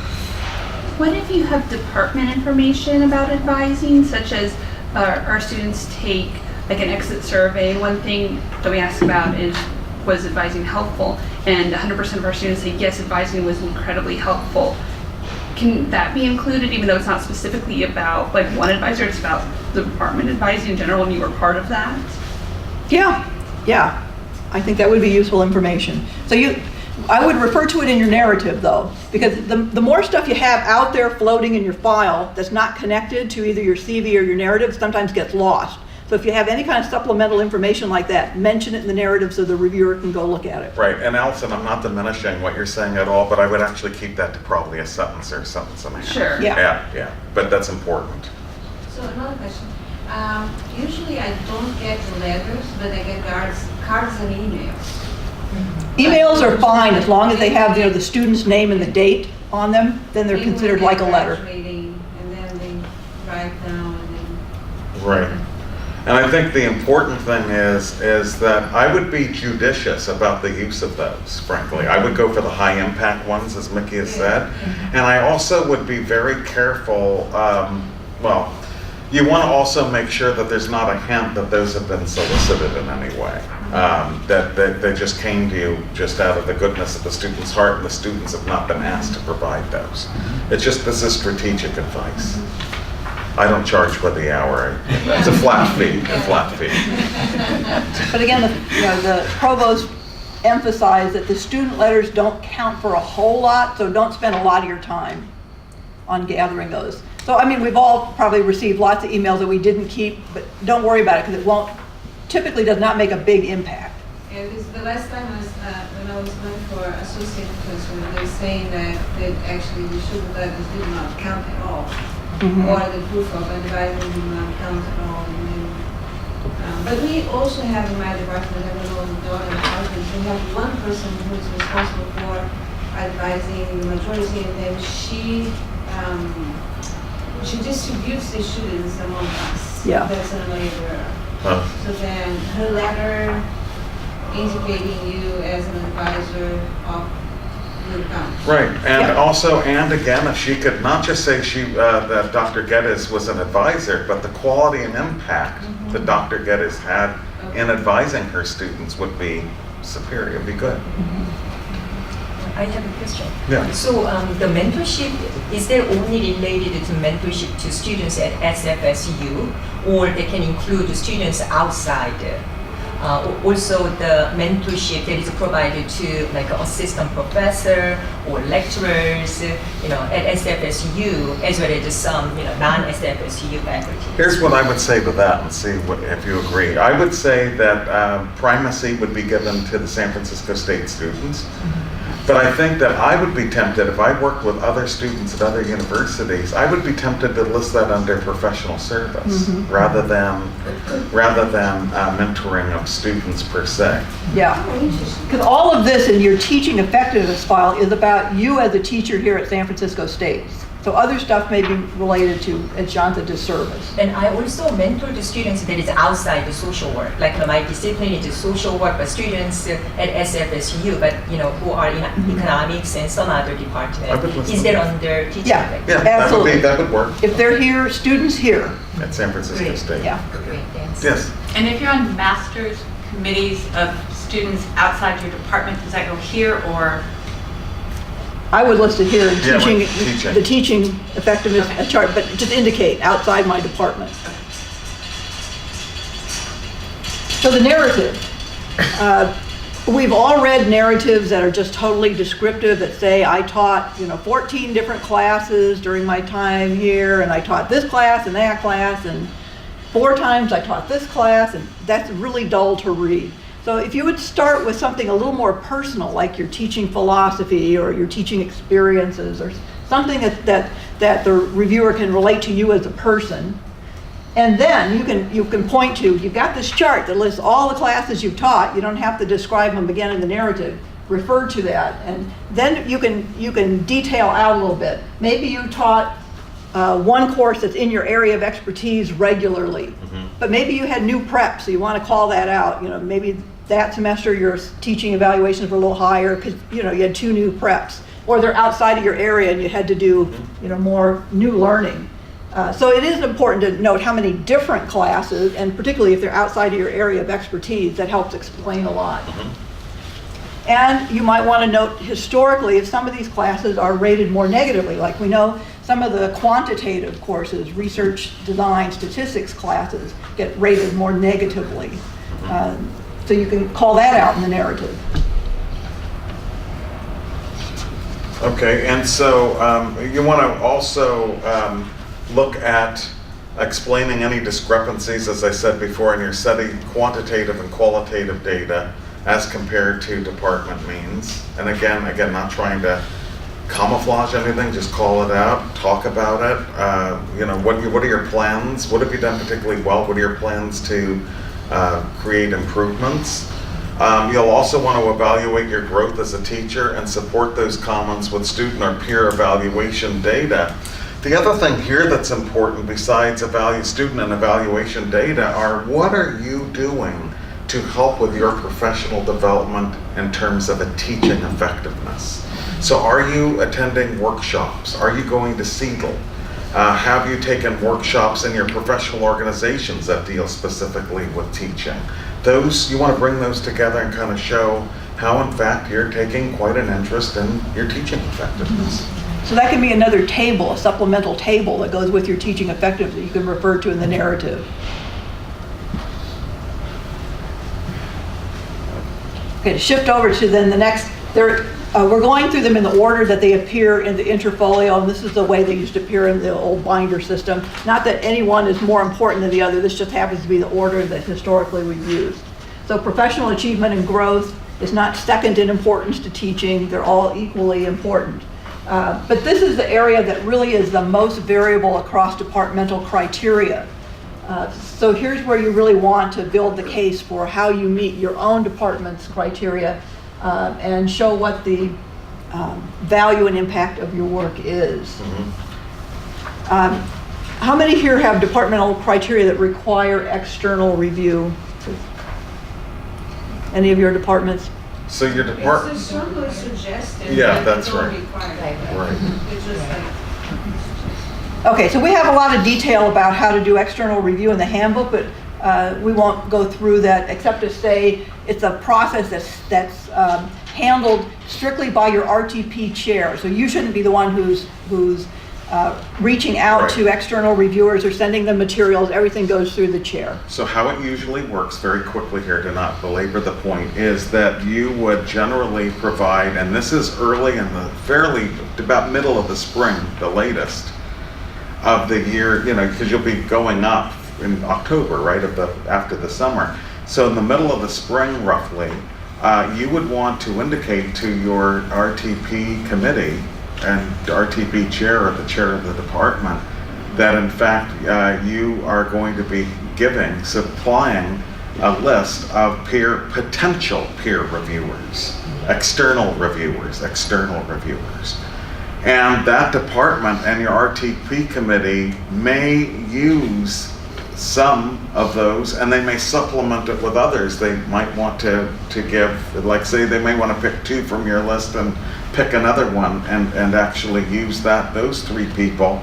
What if you have department information about advising, such as our students take like an exit survey? One thing that we ask about is, was advising helpful? And 100% of our students say yes, advising was incredibly helpful. Can that be included, even though it's not specifically about like one advisor, it's about the department advising in general and you were part of that? Yeah. I think that would be useful information. So I would refer to it in your narrative though, because the more stuff you have out there floating in your file that's not connected to either your CV or your narrative sometimes gets lost. So if you have any kind of supplemental information like that, mention it in the narrative so the reviewer can go look at it. Right, and Allison, I'm not diminishing what you're saying at all, but I would actually keep that to probably a sentence or a sentence and a half. Sure. Yeah. But that's important. So another question. Usually I don't get letters, but I get cards and emails. Emails are fine as long as they have, the student's name and the date on them, then they're Even considered when like a they're letter. graduating, and then they write down and then. Right. And I think the important thing is that I would be judicious about the use of those, frankly. I would go for the high impact ones, as Mickey has said. And I also would be very careful, you want to also make sure that there's not a hint that those have been solicited in any way. That they just came to you just out of the goodness of the student's heart, and the students have not been asked to provide those. It's just, this is strategic advice. I don't charge by the hour. It's a flat fee, But again, the provost emphasized that the student letters don't count for a whole lot, so don't spend a lot of your time on gathering those. So, we've all probably received lots of emails that we didn't keep, but don't worry about it because it typically does not make a big impact. And this, the last time when I was going for associate professor, they were saying that actually the student letters did not count at all. Or the proof of advising did not count at all. But we also have in my department, I don't know the daughter and husband, we have one person who is responsible for advising the majority, and then she distributes the students among us. Yeah. That's an labor. Huh. So then her letter indicating you as an advisor of the account. Right, and also, and again, if she could not just say that Dr. Geddes was an advisor, but the quality and impact that Dr. Geddes had in advising her students would be superior, would be good. I have a question. Yeah. So the mentorship, is there only related to mentorship to students at SFSU, or they can include students outside? Also the mentorship that is provided to like assistant professor or lecturers, at SFSU, as well as some, non-SFSU faculty. Here's what I would say to that, and see if you agree. I would say that primacy would be given to the San Francisco State students. But I think that I would be tempted, if I worked with other students at other universities, I would be tempted to list that under professional service rather than mentoring of students per se. Yeah, because all of this in your teaching effectiveness file is about you as a teacher here at San Francisco State. So other stuff may be related to, as John said, to service. And I also mentor the students that is outside the social work. Like my discipline is social work, but students at SFSU, but who are in economics and some other department. Is that under teaching? Yeah, Yeah, absolutely. that would work If they're here, students here. at San Francisco Great. State. Yeah. Great, thanks. Yes. And if you're on master's committees of students outside your department, does that go here or? I would list it here in Yeah, teaching, like teaching. the teaching effectiveness chart, but just indicate outside my department. So the narrative. We've all read narratives that are just totally descriptive that say I taught 14 different classes during my time here, and I taught this class and that class, and 4 times I taught this class, and that's really dull to read. So if you would start with something a little more personal, like your teaching philosophy or your teaching experiences, or something that the reviewer can relate to you as a person, and then you can point to, you've got this chart that lists all the classes you've taught. You don't have to describe them again in the narrative. Refer to that, and then you can detail out a little bit. Maybe you taught one course that's in your area of expertise regularly, but maybe you had new prep, so you want to call that out. Maybe that semester your teaching evaluations were a little higher because you had 2 new preps, or they're outside of your area and you had to do more new learning. So it is important to note how many different classes, and particularly if they're outside of your area of expertise, that helps explain a lot. And you might want to note historically if some of these classes are rated more negatively. Like we know some of the quantitative courses, research, design, statistics classes get rated more negatively. So you can call that out in the narrative. Okay, and so you want to also look at explaining any discrepancies, as I said before, in your study, quantitative and qualitative data as compared to department means. And again, not trying to camouflage anything, just call it out, talk about it. What are your plans? What have you done particularly well? What are your plans to create improvements? You'll also want to evaluate your growth as a teacher and support those comments with student or peer evaluation data. The other thing here that's important besides student and evaluation data are what are you doing to help with your professional development in terms of a teaching effectiveness. So are you attending workshops? Are you going to CEDL? Have you taken workshops in your professional organizations that deal specifically with teaching? You want to bring those together and kind of show how in fact you're taking quite an interest in your teaching effectiveness. So that can be another table, a supplemental table that goes with your teaching effectiveness that you can refer to in the narrative. Okay, to shift over to then the next, we're going through them in the order that they appear in the interfolio, and this is the way they used to appear in the old binder system. Not that any one is more important than the other, this just happens to be the order that historically we've used. So professional achievement and growth is not second in importance to teaching, they're all equally important. But this is the area that really is the most variable across departmental criteria. So here's where you really want to build the case for how you meet your own department's criteria and show what the value and impact of your work is. Mm-hmm. How many here have departmental criteria that require external review? Any of your departments? So your department. It's strongly suggested. Yeah, that's right. Right. It's just like. Okay, so we have a lot of detail about how to do external review in the handbook, but we won't go through that except to say it's a process that's handled strictly by your RTP chair. So you shouldn't be the one who's reaching out to external reviewers or sending them materials. Everything goes through the chair. So how it usually works, very quickly here to not belabor the point, is that you would generally provide, and this is early in about middle of the spring, the latest of the year, because you'll be going up in October, right, after the summer. So in the middle of the spring, roughly, you would want to indicate to your RTP committee and RTP chair or the chair of the department that in fact you are going to be supplying a list of potential peer reviewers, external reviewers. And that department and your RTP committee may use some of those, and they may supplement it with others. They might want to give, like say they may want to pick 2 from your list and pick another one and actually use those 3 people.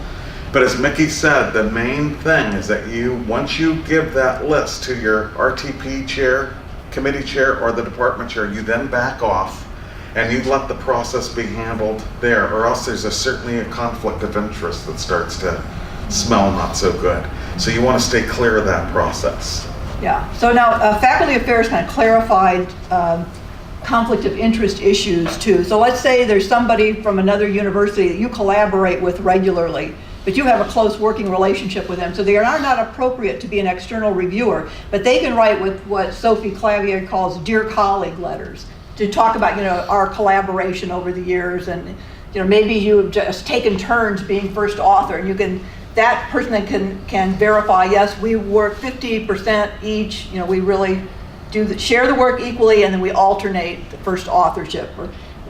But as Mickey said, the main thing is that once you give that list to your RTP chair, committee chair, or the department chair, you then back off and you let the process be handled there, or else there's certainly a conflict of interest that starts to smell not so good. So you want to stay clear of that process. Yeah, so now faculty affairs kind of clarified conflict of interest issues too. So let's say there's somebody from another university that you collaborate with regularly, but you have a close working relationship with them. So they are not appropriate to be an external reviewer, but they can write with what Sophie Clavier calls dear colleague letters to talk about, our collaboration over the years, and maybe you've just taken turns being first author, and that person that can verify, yes, we work 50% each, we really share the work equally, and then we alternate the first authorship.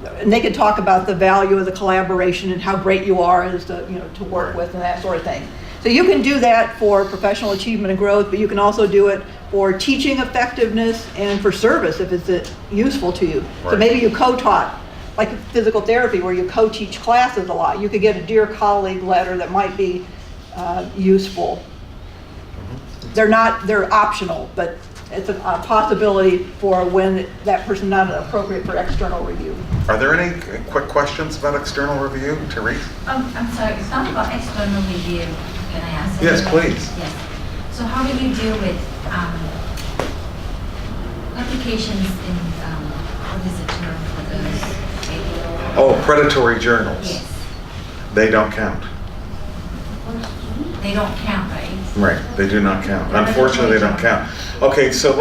And they can talk about the value of the collaboration and how great you are as to work with and that sort of thing. So you can do that for professional achievement and growth, but you can also do it for teaching effectiveness and for service if it's useful to you. Right. So maybe you co-taught, like physical therapy where you co-teach classes a lot. You could get a dear colleague letter that might be useful. They're optional, but it's a possibility for when that person not appropriate for external review. Are there any quick questions about external review, Therese? I'm sorry, it's not about external review. Can I ask? Yes, please. Yes. So how do you deal with publications in, what is the term for those? Oh, predatory journals. Yes, They don't count. they don't count, right? Right, they do not count. Unfortunately, they don't count. Okay, so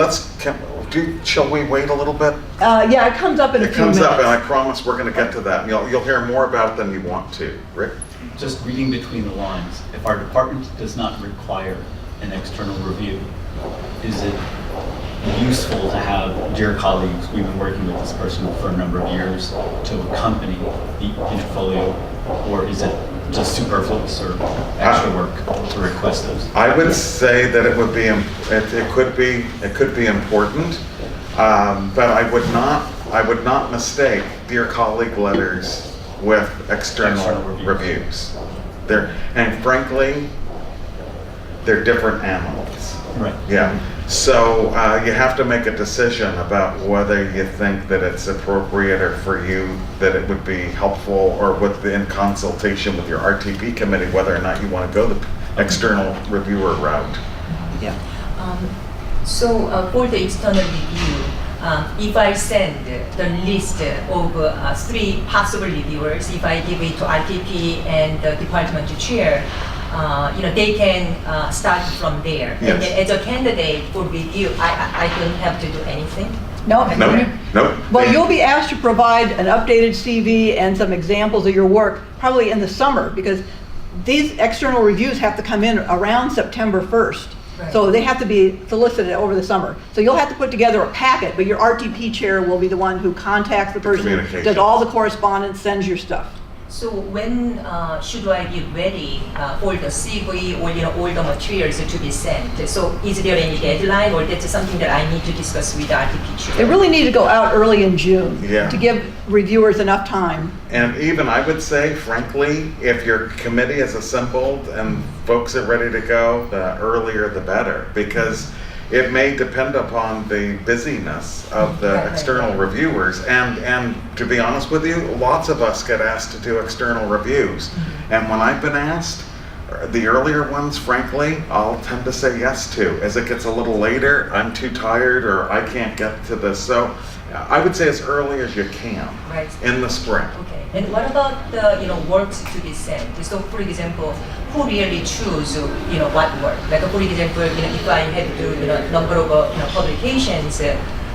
shall we wait a little bit? Yeah, it comes up in a It few comes minutes. up, and I promise we're going to get to that. And you'll hear more about it than you want to. Rick? Just reading between the lines, if our department does not require an external review, is it useful to have, dear colleagues, we've been working with this person for a number of years, to accompany the portfolio, or is it just superfluous or extra work to request those? I would say that it would be, it could be important, but I would not mistake dear colleague letters with external reviews. And frankly, they're different animals. Right. Yeah. So you have to make a decision about whether you think that it's appropriate or for you that it would be helpful, or in consultation with your RTP committee, whether or not you want to go the external reviewer route. Yeah. So for the external review, if I send the list of 3 possible reviewers, if I give it to RTP and the department chair, they can start from there. Yes. And then as a candidate for review, I don't have to do anything. No. No. Well, you'll be asked to provide an updated CV and some examples of your work probably in the summer, because these external reviews have to come in around September 1st. Right. So they have to be solicited over the summer. So you'll have to put together a packet, but your RTP chair will be the one who contacts the person, Communication. does all the correspondence, sends your stuff. So when should I be ready for the CV or all the materials to be sent? So is there any deadline, or that's something that I need to discuss with the RTP chair? They really need to go out early in June Yeah. to give reviewers enough time. And even I would say, frankly, if your committee is assembled and folks are ready to go, the earlier the better, because it may depend upon the busyness of the Right. external reviewers. And to be honest with you, lots of us get asked to do external reviews. And when I've been asked, the earlier ones, frankly, I'll tend to say yes to. As it gets a little later, I'm too tired or I can't get to this. So I would say as early as you can Right. in the spring. Okay. And what about the works to be sent? So for example, who really choose what work? Like for example, if I had to number of publications,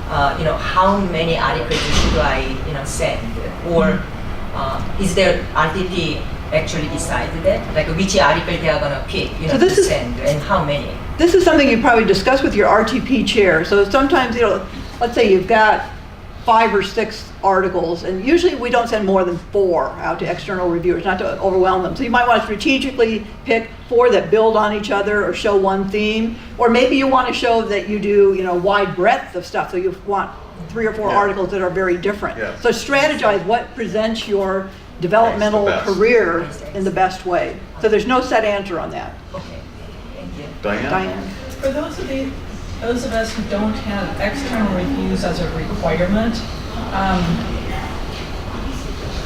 how many articles should I send? Or is there RTP actually decided that? Like which article they are gonna pick So to this is- send and how many? This is something you probably discuss with your RTP chair. So sometimes, let's say you've got 5 or 6 articles, and usually we don't send more than 4 out to external reviewers, not to overwhelm them. So you might want to strategically pick 4 that build on each other or show one theme, or maybe you want to show that you do, wide breadth of stuff. So you want 3 or 4 Yeah. articles that are very different. Yeah. So strategize what presents your developmental That's the best. career in the best way. So there's no set answer on that. Okay. Thank you. Diane? Diane? For those of us who don't have external reviews as a requirement,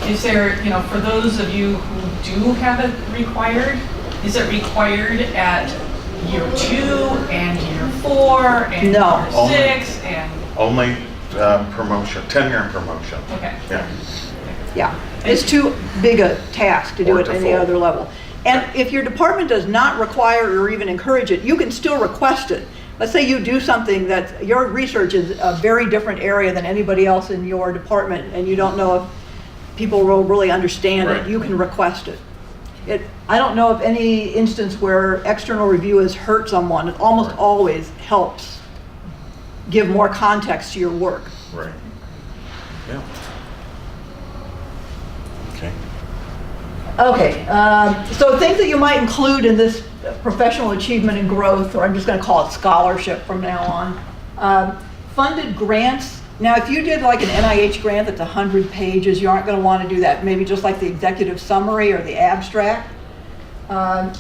is there, for those of you who do have it required, is it required at year 2 and year 4 and No. year 6 and, Only promotion, tenure and promotion. okay. Yeah. Yeah, it's too big a task to do Or it to at any fold. other level. And if your department does not require or even encourage it, you can still request it. Let's say you do something that your research is a very different area than anybody else in your department, and you don't know if people will really understand Right. it, you can request it. I don't know of any instance where external review has hurt someone. It almost Right. always helps give more context to your work. Right. Yeah. Okay. Okay, so things that you might include in this professional achievement and growth, or I'm just going to call it scholarship from now on. Funded grants. Now, if you did like an NIH grant that's 100 pages, you aren't going to want to do that. Maybe just like the executive summary or the abstract.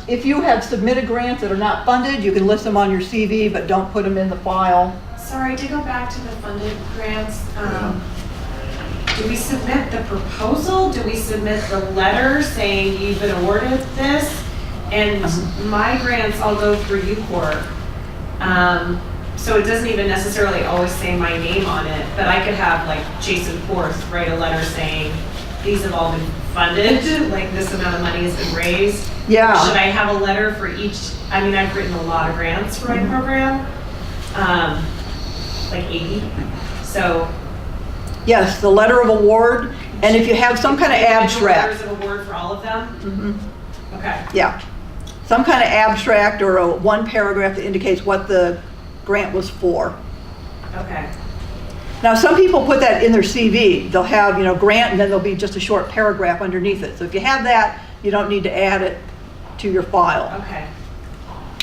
If you have submitted grants that are not funded, you can list them on your CV, but don't put them in the file. Sorry, to go back to the funded grants, do we submit the proposal? Do we submit the letter saying you've been awarded this? And my grants all go through UCOR. so it doesn't even necessarily always say my name on it, but I could have like Jason Forth write a letter saying, these have all been funded, like this amount of money has been raised. Yeah. Should I have a letter for each? I mean, I've written a lot of grants for my program, like 80. So. Yes, the letter of award, and if you have some kind of abstract. Letters of award for all of them? Okay. Yeah, some kind of abstract or a one paragraph that indicates what the grant was for. Okay. Now, some people put that in their CV. They'll have, grant, and then there'll be just a short paragraph underneath it. So if you have that, you don't need to add it to your file. Okay.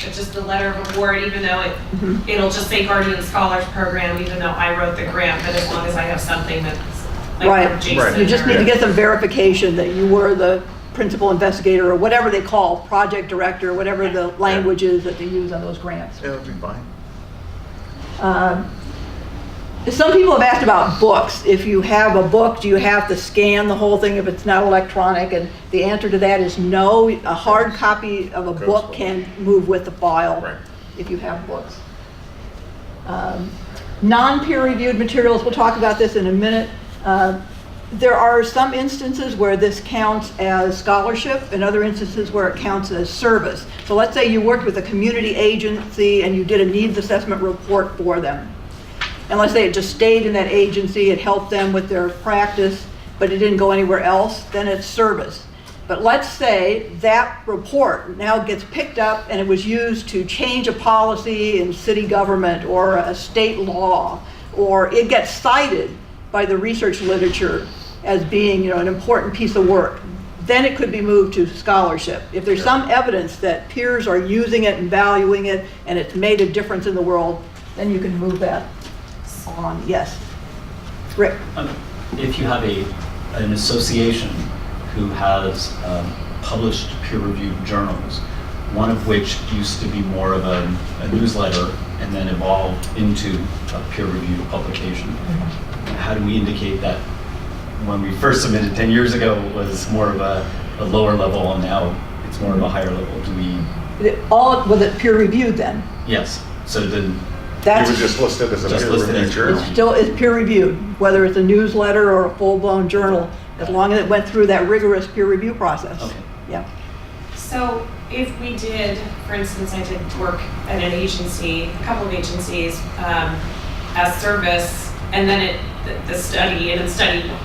It's just the letter of award, even though it'll just say Guardian Scholars Program, even though I wrote the grant, but as long as I have something that's like Right. from Jason. You just need to or- get some verification that you were the principal investigator or whatever they call project director, whatever the language is that they use on those grants. It'll be fine. Some people have asked about books. If you have a book, do you have to scan the whole thing if it's not electronic? And the answer to that is no. A hard copy of a book can move with the file if you have books. Non-peer-reviewed materials, we'll talk about this in a minute. There are some instances where this counts as scholarship and other instances where it counts as service. So let's say you worked with a community agency and you did a needs assessment report for them. And let's say it just stayed in that agency, it helped them with their practice, but it didn't go anywhere else, then it's service. But let's say that report now gets picked up and it was used to change a policy in city government or a state law, or it gets cited by the research literature as being, an important piece of work. Then it could be moved to scholarship. If there's some evidence that peers are using it and valuing it and it's made a difference in the world, then you can move that on. Yes. Rick. If you have an association who has published peer-reviewed journals, one of which used to be more of a newsletter and then evolved into a peer-reviewed publication, how do we indicate that when we first submitted 10 years ago it was more of a lower level and now it's more of a higher level? Do we? Was it peer-reviewed then? Yes. So then You were just listed as a peer-reviewed journal. It still is peer-reviewed, whether it's a newsletter or a full-blown journal, as long as it went through that rigorous peer review process. Okay. Yeah. So if we did, for instance, I did work at an agency, a couple of agencies, as service, and then the study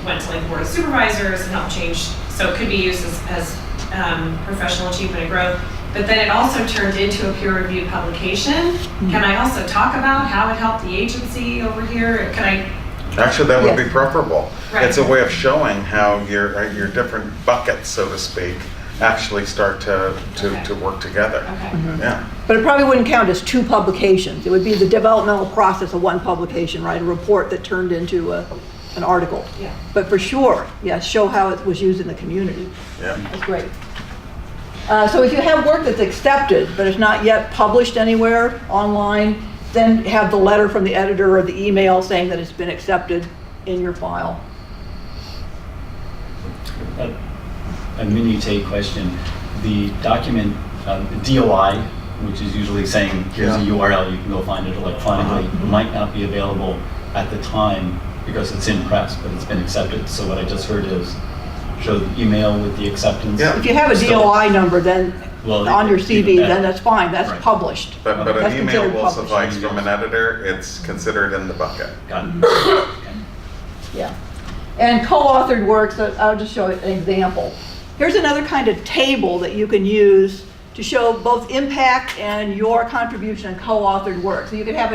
went to like the board of supervisors and helped change, so it could be used as professional achievement and growth. But then it also turned into a peer-reviewed publication. Can I also talk about how it helped the agency over here? Can I? Actually, that would be preferable. Right. It's a way of showing how your different buckets, so to speak, actually start to work together. Okay. Yeah. But it probably wouldn't count as two publications. It would be the developmental process of one publication, right? A report that turned into an article. Yeah. But for sure, yes, show how it was used in the community. Yeah. That's great. So if you have work that's accepted, but it's not yet published anywhere online, then have the letter from the editor or the email saying that it's been accepted in your file. A minute question. The document, DOI, which is usually saying here's a URL, you can go find it electronically, might not be available at the time because it's in press, but it's been accepted. So what I just heard is show the email with the acceptance. Yeah. If you have a Still- DOI number, then on your CV, even then that's fine. That's Right. published. But That's an email considered will published. suffice from an editor. It's considered in the bucket. Got it. Okay. Yeah. And co-authored works, I'll just show an example. Here's another kind of table that you can use to show both impact and your contribution in co-authored work. So you could have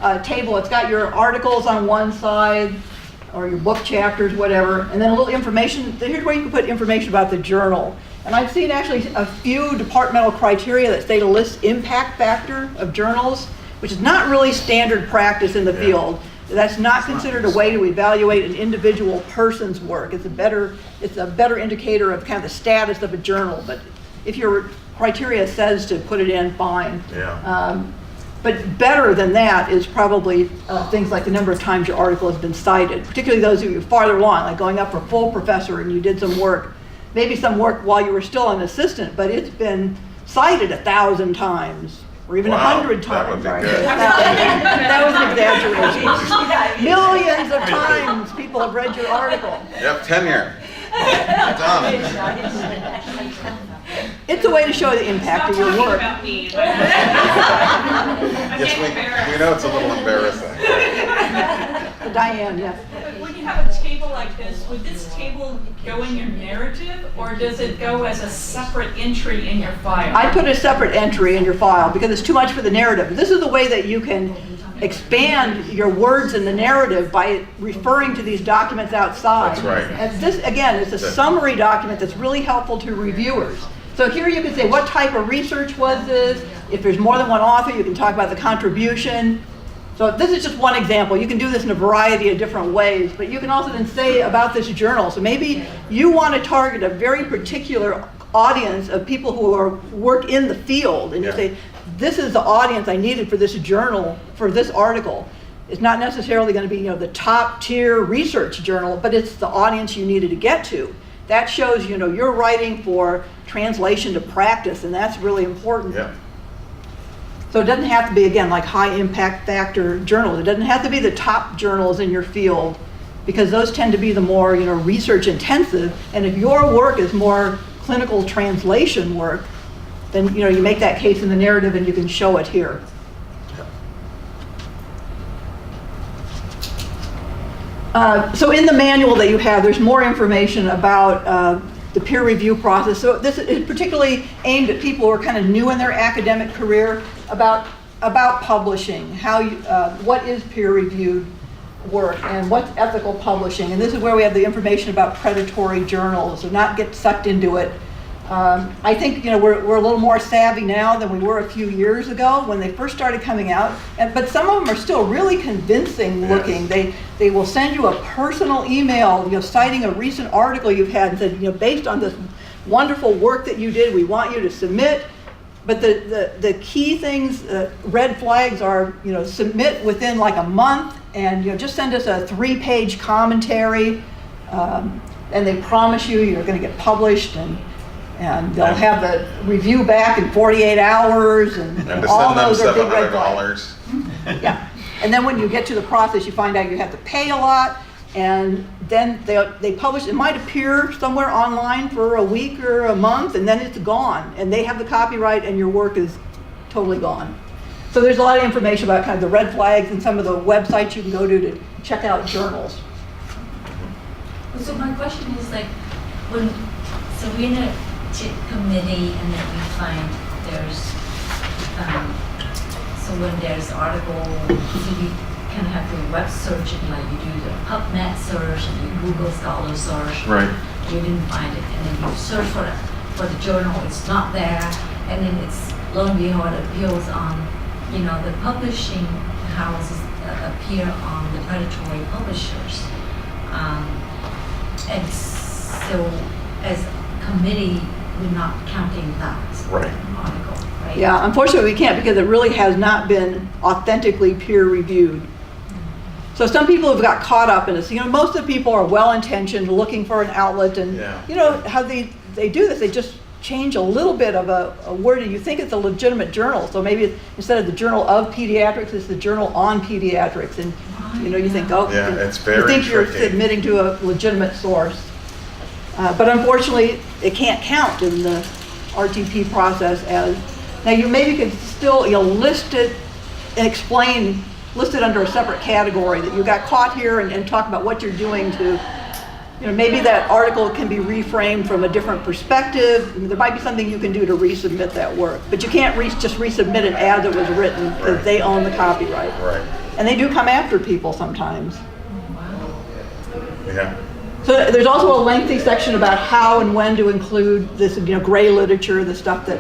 a table that's got your articles on one side, or your book chapters, whatever, and then a little information. Here's where you can put information about the journal. And I've seen actually a few departmental criteria that say to list impact factor of journals, which is not really standard practice in the field. That's not considered a way to evaluate an individual person's work. It's a better indicator of kind of the status of a journal. But if your criteria says to put it in, fine. Yeah. But better than that is probably things like the number of times your article has been cited, particularly those of you farther along, like going up for full professor and you did some work, maybe some work while you were still an assistant, but it's been cited 1,000 times, or even Wow, 100 that would times. be Right? good. That was an exaggeration. Millions of times people have read your article. Yep, tenure. Done. It's a way to show the impact of your Stop talking work. about me. Yes, we know it's a little embarrassing. Diane, yes. When you have a table like this, would this table go in your narrative, or does it go as a separate entry in your file? I put a separate entry in your file because it's too much for the narrative. This is the way that you can expand your words in the narrative by referring to these documents outside. That's right. And this, again, is a summary document that's really helpful to reviewers. So here you can say what type of research was this. If there's more than one author, you can talk about the contribution. So this is just one example. You can do this in a variety of different ways, but you can also then say about this journal. So maybe you want to target a very particular audience of people who work in the field, and you Yeah. say, this is the audience I needed for this journal, for this article. It's not necessarily going to be, the top tier research journal, but it's the audience you needed to get to. That shows, you're writing for translation to practice, and that's really important. Yeah. So it doesn't have to be, again, like high impact factor journals. It doesn't have to be the top journals in your field, because those tend to be the more, research intensive. And if your work is more clinical translation work, then, you make that case in the narrative and you can show it here. So in the manual that you have, there's more information about the peer review process. So this is particularly aimed at people who are kind of new in their academic career, about publishing, how what is peer-reviewed work and what's ethical publishing. And this is where we have the information about predatory journals, so not get sucked into it. I think we're a little more savvy now than we were a few years ago when they first started coming out. But some of them are still really convincing looking. Yes. They will send you a personal email, citing a recent article you've had and said, based on this wonderful work that you did, we want you to submit. But the key things, red flags are, submit within like a month, and just send us a 3-page commentary, and they promise you're going to get published, and they'll have the review back in 48 hours, and to all send those them are big red flags. $700. Yeah, and then when you get to the process, you find out you have to pay a lot, and then they publish. It might appear somewhere online for a week or a month, and then it's gone, and they have the copyright, and your work is totally gone. So there's a lot of information about kind of the red flags and some of the websites you can go to check out journals. So my question is we're in a committee, and then we find there's so when there's article, so you can have your web search, and like you do the PubMed search and you Google Scholar search. Right. You didn't find it, and then you search for the journal, it's not there, and then it's lo and behold it appears on, the publishing houses appear on the predatory publishers, and so as a committee we're not counting that article, right? Yeah, unfortunately we can't, because it really has not been authentically peer reviewed. So some people have got caught up in this. Most of the people are well-intentioned, looking for an outlet, and how they do this, they just change a little bit of a wording. You think it's a legitimate journal, so maybe instead of the Journal of Pediatrics, it's the Journal on Pediatrics, and you think, it's very you think you're tricky. submitting to a legitimate source. But unfortunately, it can't count in the RTP process as. Now you maybe could still list it and explain, list it under a separate category that you got caught here, and talk about what you're doing to, maybe that article can be reframed from a different perspective. There might be something you can do to resubmit that work, but you can't just resubmit it as it was written, because they own the copyright. Right. And they do come after people sometimes. Yeah. So there's also a lengthy section about how and when to include this, gray literature, the stuff that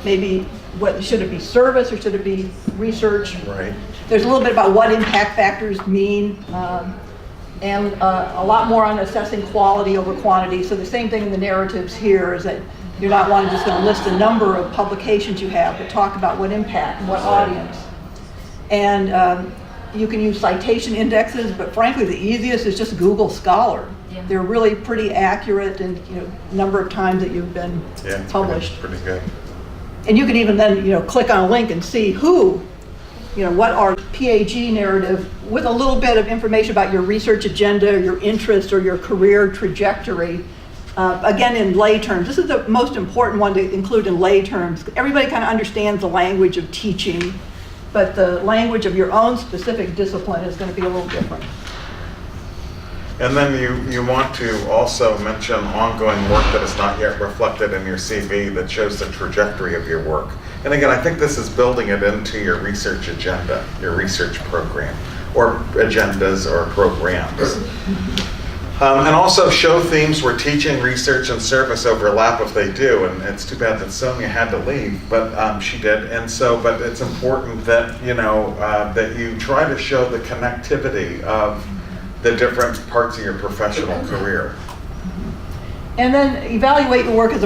maybe, should it be service or should it be research? Right. There's a little bit about what impact factors mean, and a lot more on assessing quality over quantity. So the same thing in the narratives here is that you're not wanting just to list the number of publications you have, but talk about what impact and what audience. And you can use citation indexes, but frankly, the easiest is just Google Scholar. Yeah. They're really pretty accurate, and number of times that you've been published. Pretty good. And you can even then, click on a link and see what our PAG narrative, with a little bit of information about your research agenda, your interests, or your career trajectory. Again, in lay terms. This is the most important one to include in lay terms. Everybody kind of understands the language of teaching, but the language of your own specific discipline is going to be a little different. And then you want to also mention ongoing work that is not yet reflected in your CV that shows the trajectory of your work. And again, I think this is building it into your research agenda, your research program, or agendas or programs. And also show themes where teaching, research, and service overlap if they do. And it's too bad that Sonia had to leave, but she did. And so, but it's important that, that you try to show the connectivity of the different parts of your professional career. And then evaluate your work as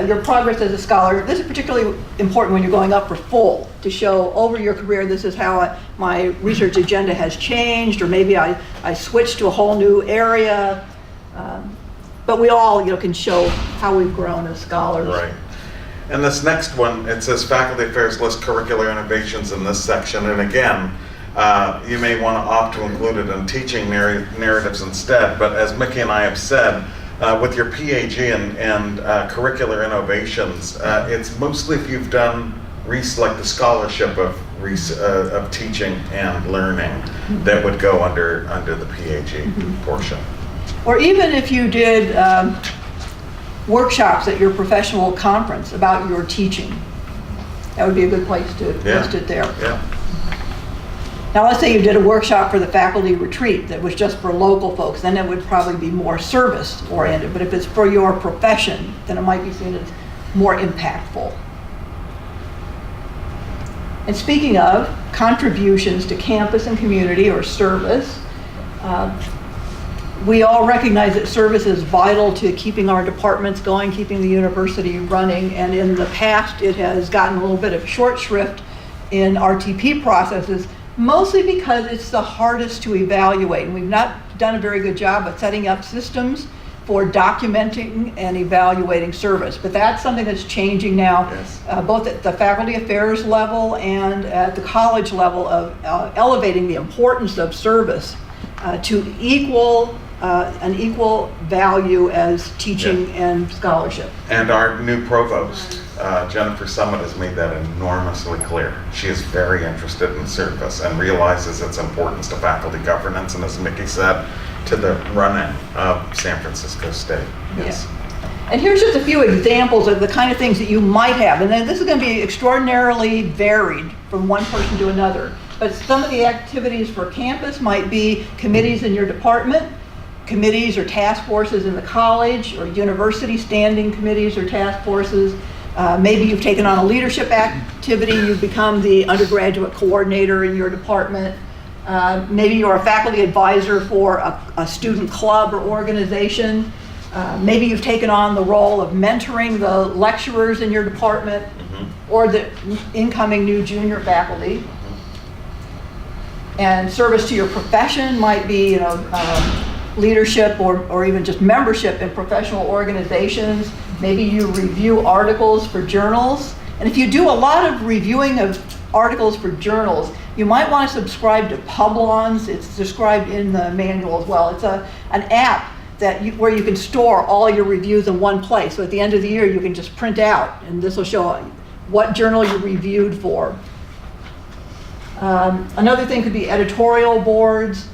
your progress as a scholar. This is particularly important when you're going up for full, to show over your career, this is how my research agenda has changed, or maybe I switched to a whole new area. But we all can show how we've grown as scholars. Right. And this next one, it says faculty affairs list curricular innovations in this section. And again, you may want to opt to include it in teaching narratives instead. But as Mickey and I have said, with your PAG and curricular innovations, it's mostly if you've done like the scholarship of teaching and learning that would go under the PAG portion. Or even if you did workshops at your professional conference about your teaching, that would be a good place to list it there. Yeah. Now, let's say you did a workshop for the faculty retreat that was just for local folks, then it would probably be more service-oriented. But if it's for your profession, then it might be seen as more impactful. And speaking of contributions to campus and community or service, we all recognize that service is vital to keeping our departments going, keeping the university running. And in the past, it has gotten a little bit of short shrift in RTP processes, mostly because it's the hardest to evaluate. And we've not done a very good job of setting up systems for documenting and evaluating service. But that's something that's changing now, both at the faculty affairs level and at the college level, of elevating the importance of service to an equal value as teaching and scholarship. And our new provost, Jennifer Summit, has made that enormously clear. She is very interested in service and realizes its importance to faculty governance, and as Mickey said, to the running of San Francisco State. Yes. Yeah. And here's just a few examples of the kind of things that you might have. And then this is going to be extraordinarily varied from one person to another. But some of the activities for campus might be committees in your department, committees or task forces in the college or university standing committees or task forces. Maybe you've taken on a leadership activity, you've become the undergraduate coordinator in your department. Maybe you're a faculty advisor for a student club or organization. Maybe you've taken on the role of mentoring the lecturers in your department or the incoming new junior faculty. And service to your profession might be, leadership or even just membership in professional organizations. Maybe you review articles for journals. And if you do a lot of reviewing of articles for journals, you might want to subscribe to Publons. It's described in the manual as well. It's an app where you can store all your reviews in one place. So at the end of the year, you can just print out, and this will show what journal you reviewed for. Another thing could be editorial boards,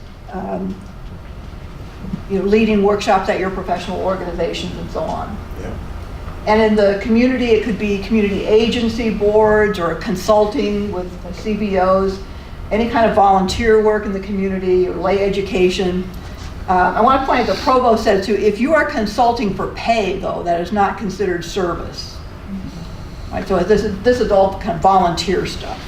leading workshops at your professional organizations and so on. Yeah. And in the community, it could be community agency boards or consulting with CBOs, any kind of volunteer work in the community or lay education. I want to point out the provost said too, if you are consulting for pay though, that is not considered service. Right, so this is all kind of volunteer stuff.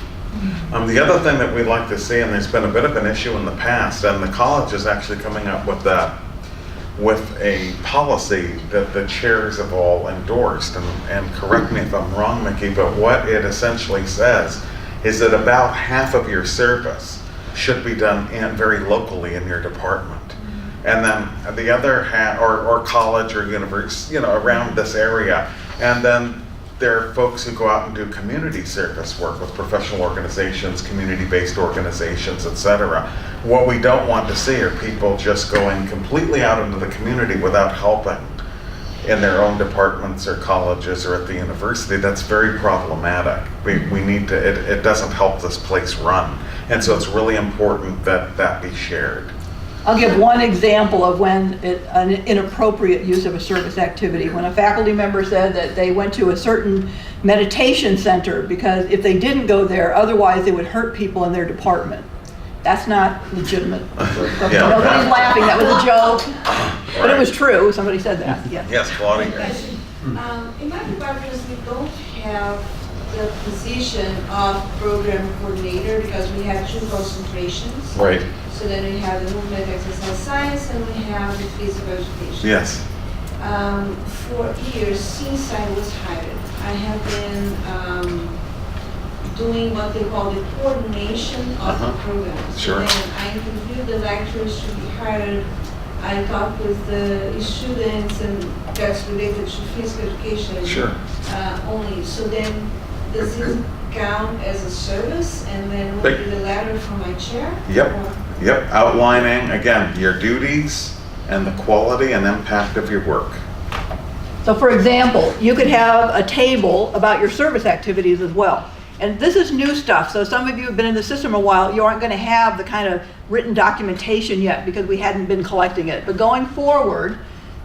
The other thing that we'd like to see, and there's been a bit of an issue in the past, and the college is actually coming up with a policy that the chairs have all endorsed, and correct me if I'm wrong, Mickey, but what it essentially says is that about half of your service should be done very locally in your department. And then the other half, or college or university, around this area. And then there are folks who go out and do community service work with professional organizations, community-based organizations, etc. What we don't want to see are people just going completely out into the community without helping in their own departments or colleges or at the university. That's very problematic. We need to, it doesn't help this place run. And so it's really important that that be shared. I'll give one example of when an inappropriate use of a service activity. When a faculty member said that they went to a certain meditation center because if they didn't go there, otherwise they would hurt people in their department. That's not legitimate. Yeah. Nobody's laughing, that was a joke. But it was true, somebody said that, yeah. Yes, Claudia. In my department, we don't have the position of program coordinator because we have two concentrations. Right. So then we have the movement exercise science and we have the physical education. Yes. For years since I was hired, I have been doing what they call the coordination of the programs. Sure. So then I interview the lecturers to be hired. I talk with the students, and that's related to physical education Sure. only. So then, does it count as a service? And then would be the letter from my chair? Yep. Or- Yep, outlining, again, your duties and the quality and impact of your work. So for example, you could have a table about your service activities as well. And this is new stuff, so some of you have been in the system a while, you aren't going to have the kind of written documentation yet because we hadn't been collecting it. But going forward,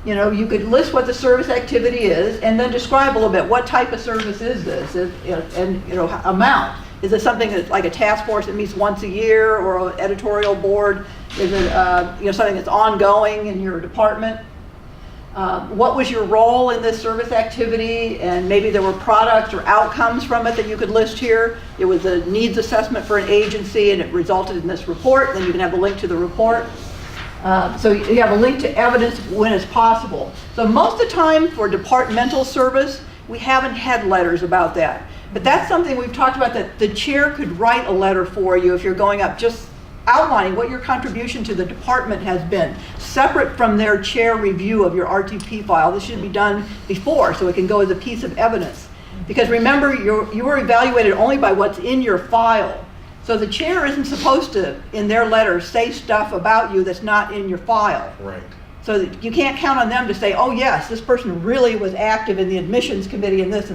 you know, you could list what the service activity is and then describe a little bit, what type of service is this, and you know, amount. Is it something that's like a task force that meets once a year, or an editorial board? Is it you know, something that's ongoing in your department? What was your role in this service activity? And maybe there were products or outcomes from it that you could list here. It was a needs assessment for an agency and it resulted in this report. Then you can have a link to the report. So you have a link to evidence when it's possible. So most of the time for departmental service, we haven't had letters about that. But that's something we've talked about, that the chair could write a letter for you if you're going up, just outlining what your contribution to the department has been, separate from their chair review of your RTP file. This should be done before, so it can go as a piece of evidence. Because remember, you were evaluated only by what's in your file. So the chair isn't supposed to, in their letter, say stuff about you that's not in your file. Right. So that you can't count on them to say, oh yes, this person really was active in the admissions committee and this,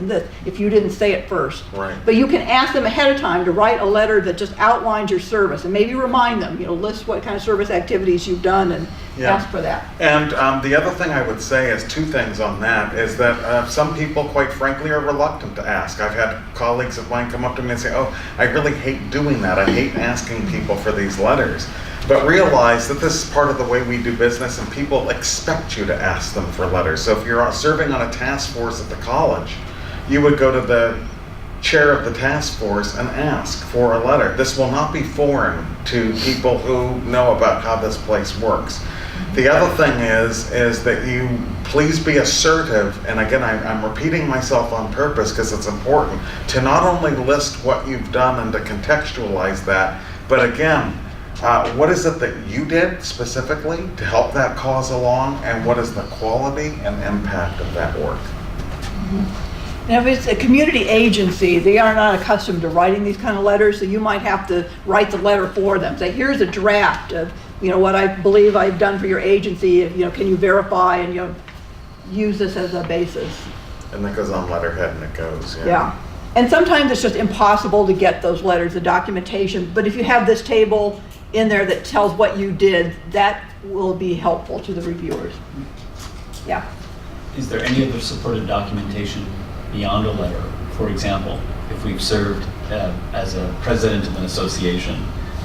if you didn't say it first. Right. But you can ask them ahead of time to write a letter that just outlines your service and maybe remind them, you know, list what kind of service activities you've done and ask for that. And the other thing I would say is two things on that, is that some people, quite frankly, are reluctant to ask. I've had colleagues of mine come up to me and say, oh, I really hate doing that. I hate asking people for these letters. But realize that this is part of the way we do business and people expect you to ask them for letters. So if you're serving on a task force at the college, you would go to the chair of the task force and ask for a letter. This will not be foreign to people who know about how this place works. The other thing is that you please be assertive, and again, I'm repeating myself on purpose because it's important, to not only list what you've done and to contextualize that, but again, what is it that you did specifically to help that cause along, and what is the quality and impact of that work? Now, if it's a community agency, they are not accustomed to writing these kind of letters, so you might have to write the letter for them. Say, here's a draft of, you know, what I believe I've done for your agency. You know, can you verify and, you know, use this as a basis? And that goes on letterhead and it goes, Yeah. And sometimes it's just impossible to get those letters, the documentation. But if you have this table in there that tells what you did, that will be helpful to the reviewers. Yeah. Is there any other supportive documentation beyond a letter? For example, if we've served as a president of an association,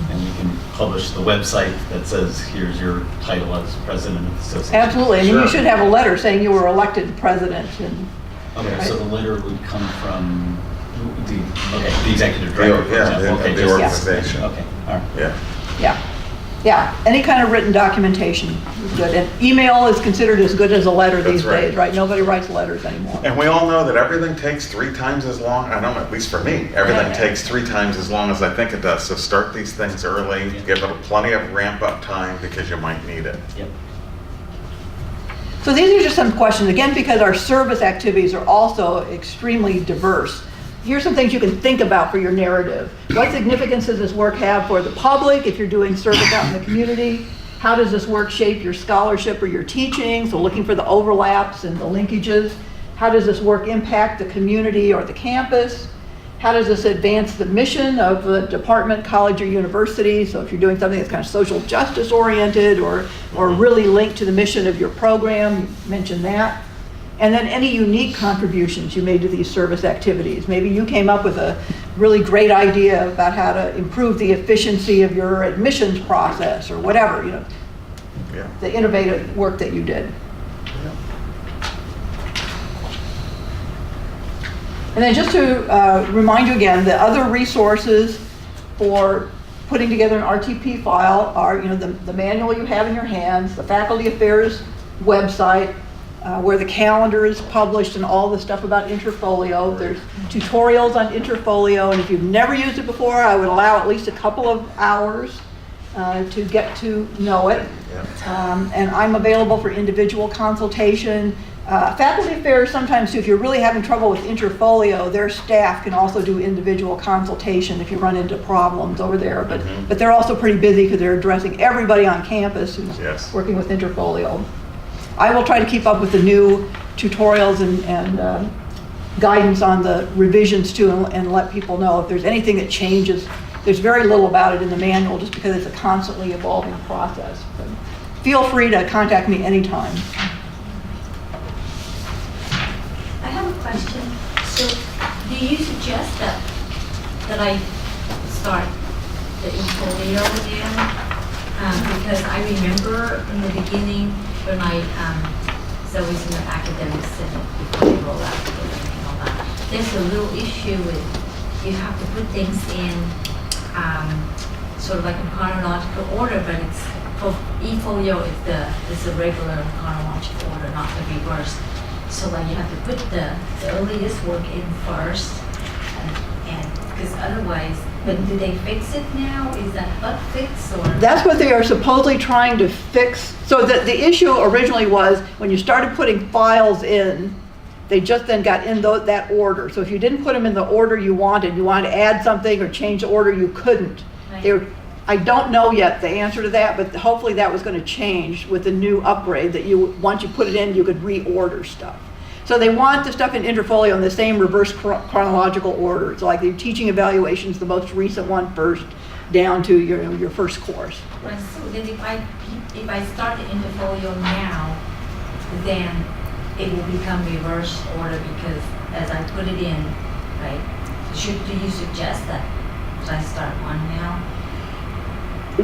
and we can publish the website that says, here's your title as president of the association. Absolutely. I mean, Sure. you should have a letter saying you were elected president. And Okay, so the letter would come from the executive director, for Yeah, example. Okay, the just- organization. Okay, all right. Yeah. yeah, any kind of written documentation is good. And email is considered as good as a letter these That's right. days, right? Nobody writes letters anymore. And we all know that everything takes 3 times as long, I don't know, at least for me, everything takes 3 times as long as I think it does. So start these things early, give it plenty of ramp up time because you might need it. Yep. So these are just some questions, again, because our service activities are also extremely diverse. Here's some things you can think about for your narrative. What significance does this work have for the public if you're doing service out in the community? How does this work shape your scholarship or your teaching? So looking for the overlaps and the linkages. How does this work impact the community or the campus? How does this advance the mission of the department, college, or university? So if you're doing something that's kind of social justice oriented or really linked to the mission of your program, you mentioned that. And then any unique contributions you made to these service activities. Maybe you came up with a really great idea about how to improve the efficiency of your admissions process or whatever, you know, the innovative work that you did. And then just to remind you again, the other resources for putting together an RTP file are, you know, the manual you have in your hands, the Faculty Affairs website, where the calendar is published and all the stuff about Interfolio. There's tutorials on Interfolio, and if you've never used it before, I would allow at least a couple of hours to get to know it. And I'm available for individual consultation. Faculty Affairs sometimes too, if you're really having trouble with Interfolio, their staff can also do individual consultation if you run into problems over there. But they're also pretty busy because they're addressing everybody on campus who's working with Interfolio. I will try to keep up with the new tutorials and guidance on the revisions too, and let people know if there's anything that changes. There's very little about it in the manual just because it's a constantly evolving process. But feel free to contact me anytime. I have a question. So, do you suggest that I start the Interfolio again? Because I remember in the beginning when so it was in the academic senate before they roll out and all that. There's a little issue with you have to put things in sort of like in chronological order, but it's for eFolio it's the regular chronological order, not the reverse. So like you have to put the earliest work in first, and because otherwise, but do they fix it now? Is that bug fix or? That's what they are supposedly trying to fix. So the issue originally was when you started putting files in, they just then got in that order. So if you didn't put them in the order you wanted to add something or change the order, you couldn't. Right. I don't know yet the answer to that, but hopefully that was going to change with the new upgrade that once you put it in, you could reorder stuff. So they want the stuff in Interfolio in the same reverse chronological order. It's like the teaching evaluations, the most recent one first, down to your first course. Right. So then if I start the Interfolio now, then it will become reverse order because as I put it in, right? Do you suggest that I start one now?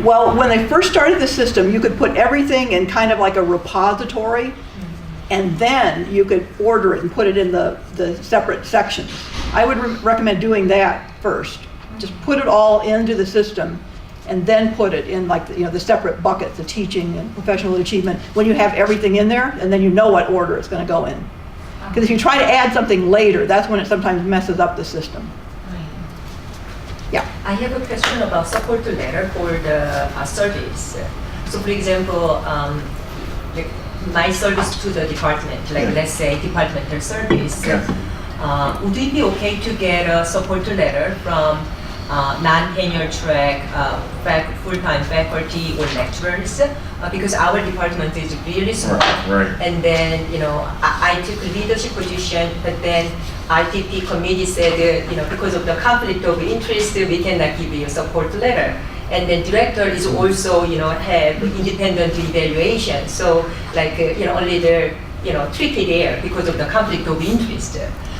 Well, when they first started the system, you could put everything in kind of like a repository, and then you could order it and put it in the separate sections. I would recommend doing that first. Just put it all into the system, and then put it in like the separate buckets, the teaching and professional achievement, when you have everything in there, and then you know what order it's going to go in. Because if you try to add something later, that's when it sometimes messes up the system. Yeah. I have a question about support letter for the service. So for example, like my service to the department, like let's say departmental service, would it be okay to get a support letter from non-tenure track full-time faculty or lecturers? Because our department is really small. Right. And then, I took a leadership position, but then RTP committee said, because of the conflict of interest, we cannot give you a support letter. And then director is also, have independent evaluation. So like, only they're, tricky there because of the conflict of interest.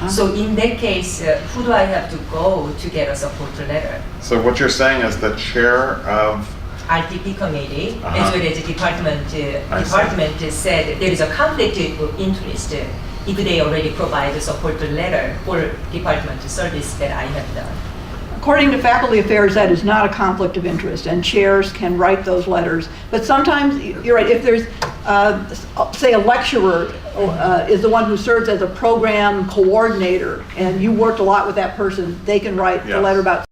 So in that case, who do I have to go to get a support letter? So what you're saying is the chair of RTP committee, as well as the department said there is a conflict of interest if they already provide a support letter for department service that I have done. According to Faculty Affairs, that is not a conflict of interest, and chairs can write those letters. But sometimes, you're right, if there's, say a lecturer is the one who serves as a program coordinator, and you worked a lot with that person, they can write a letter about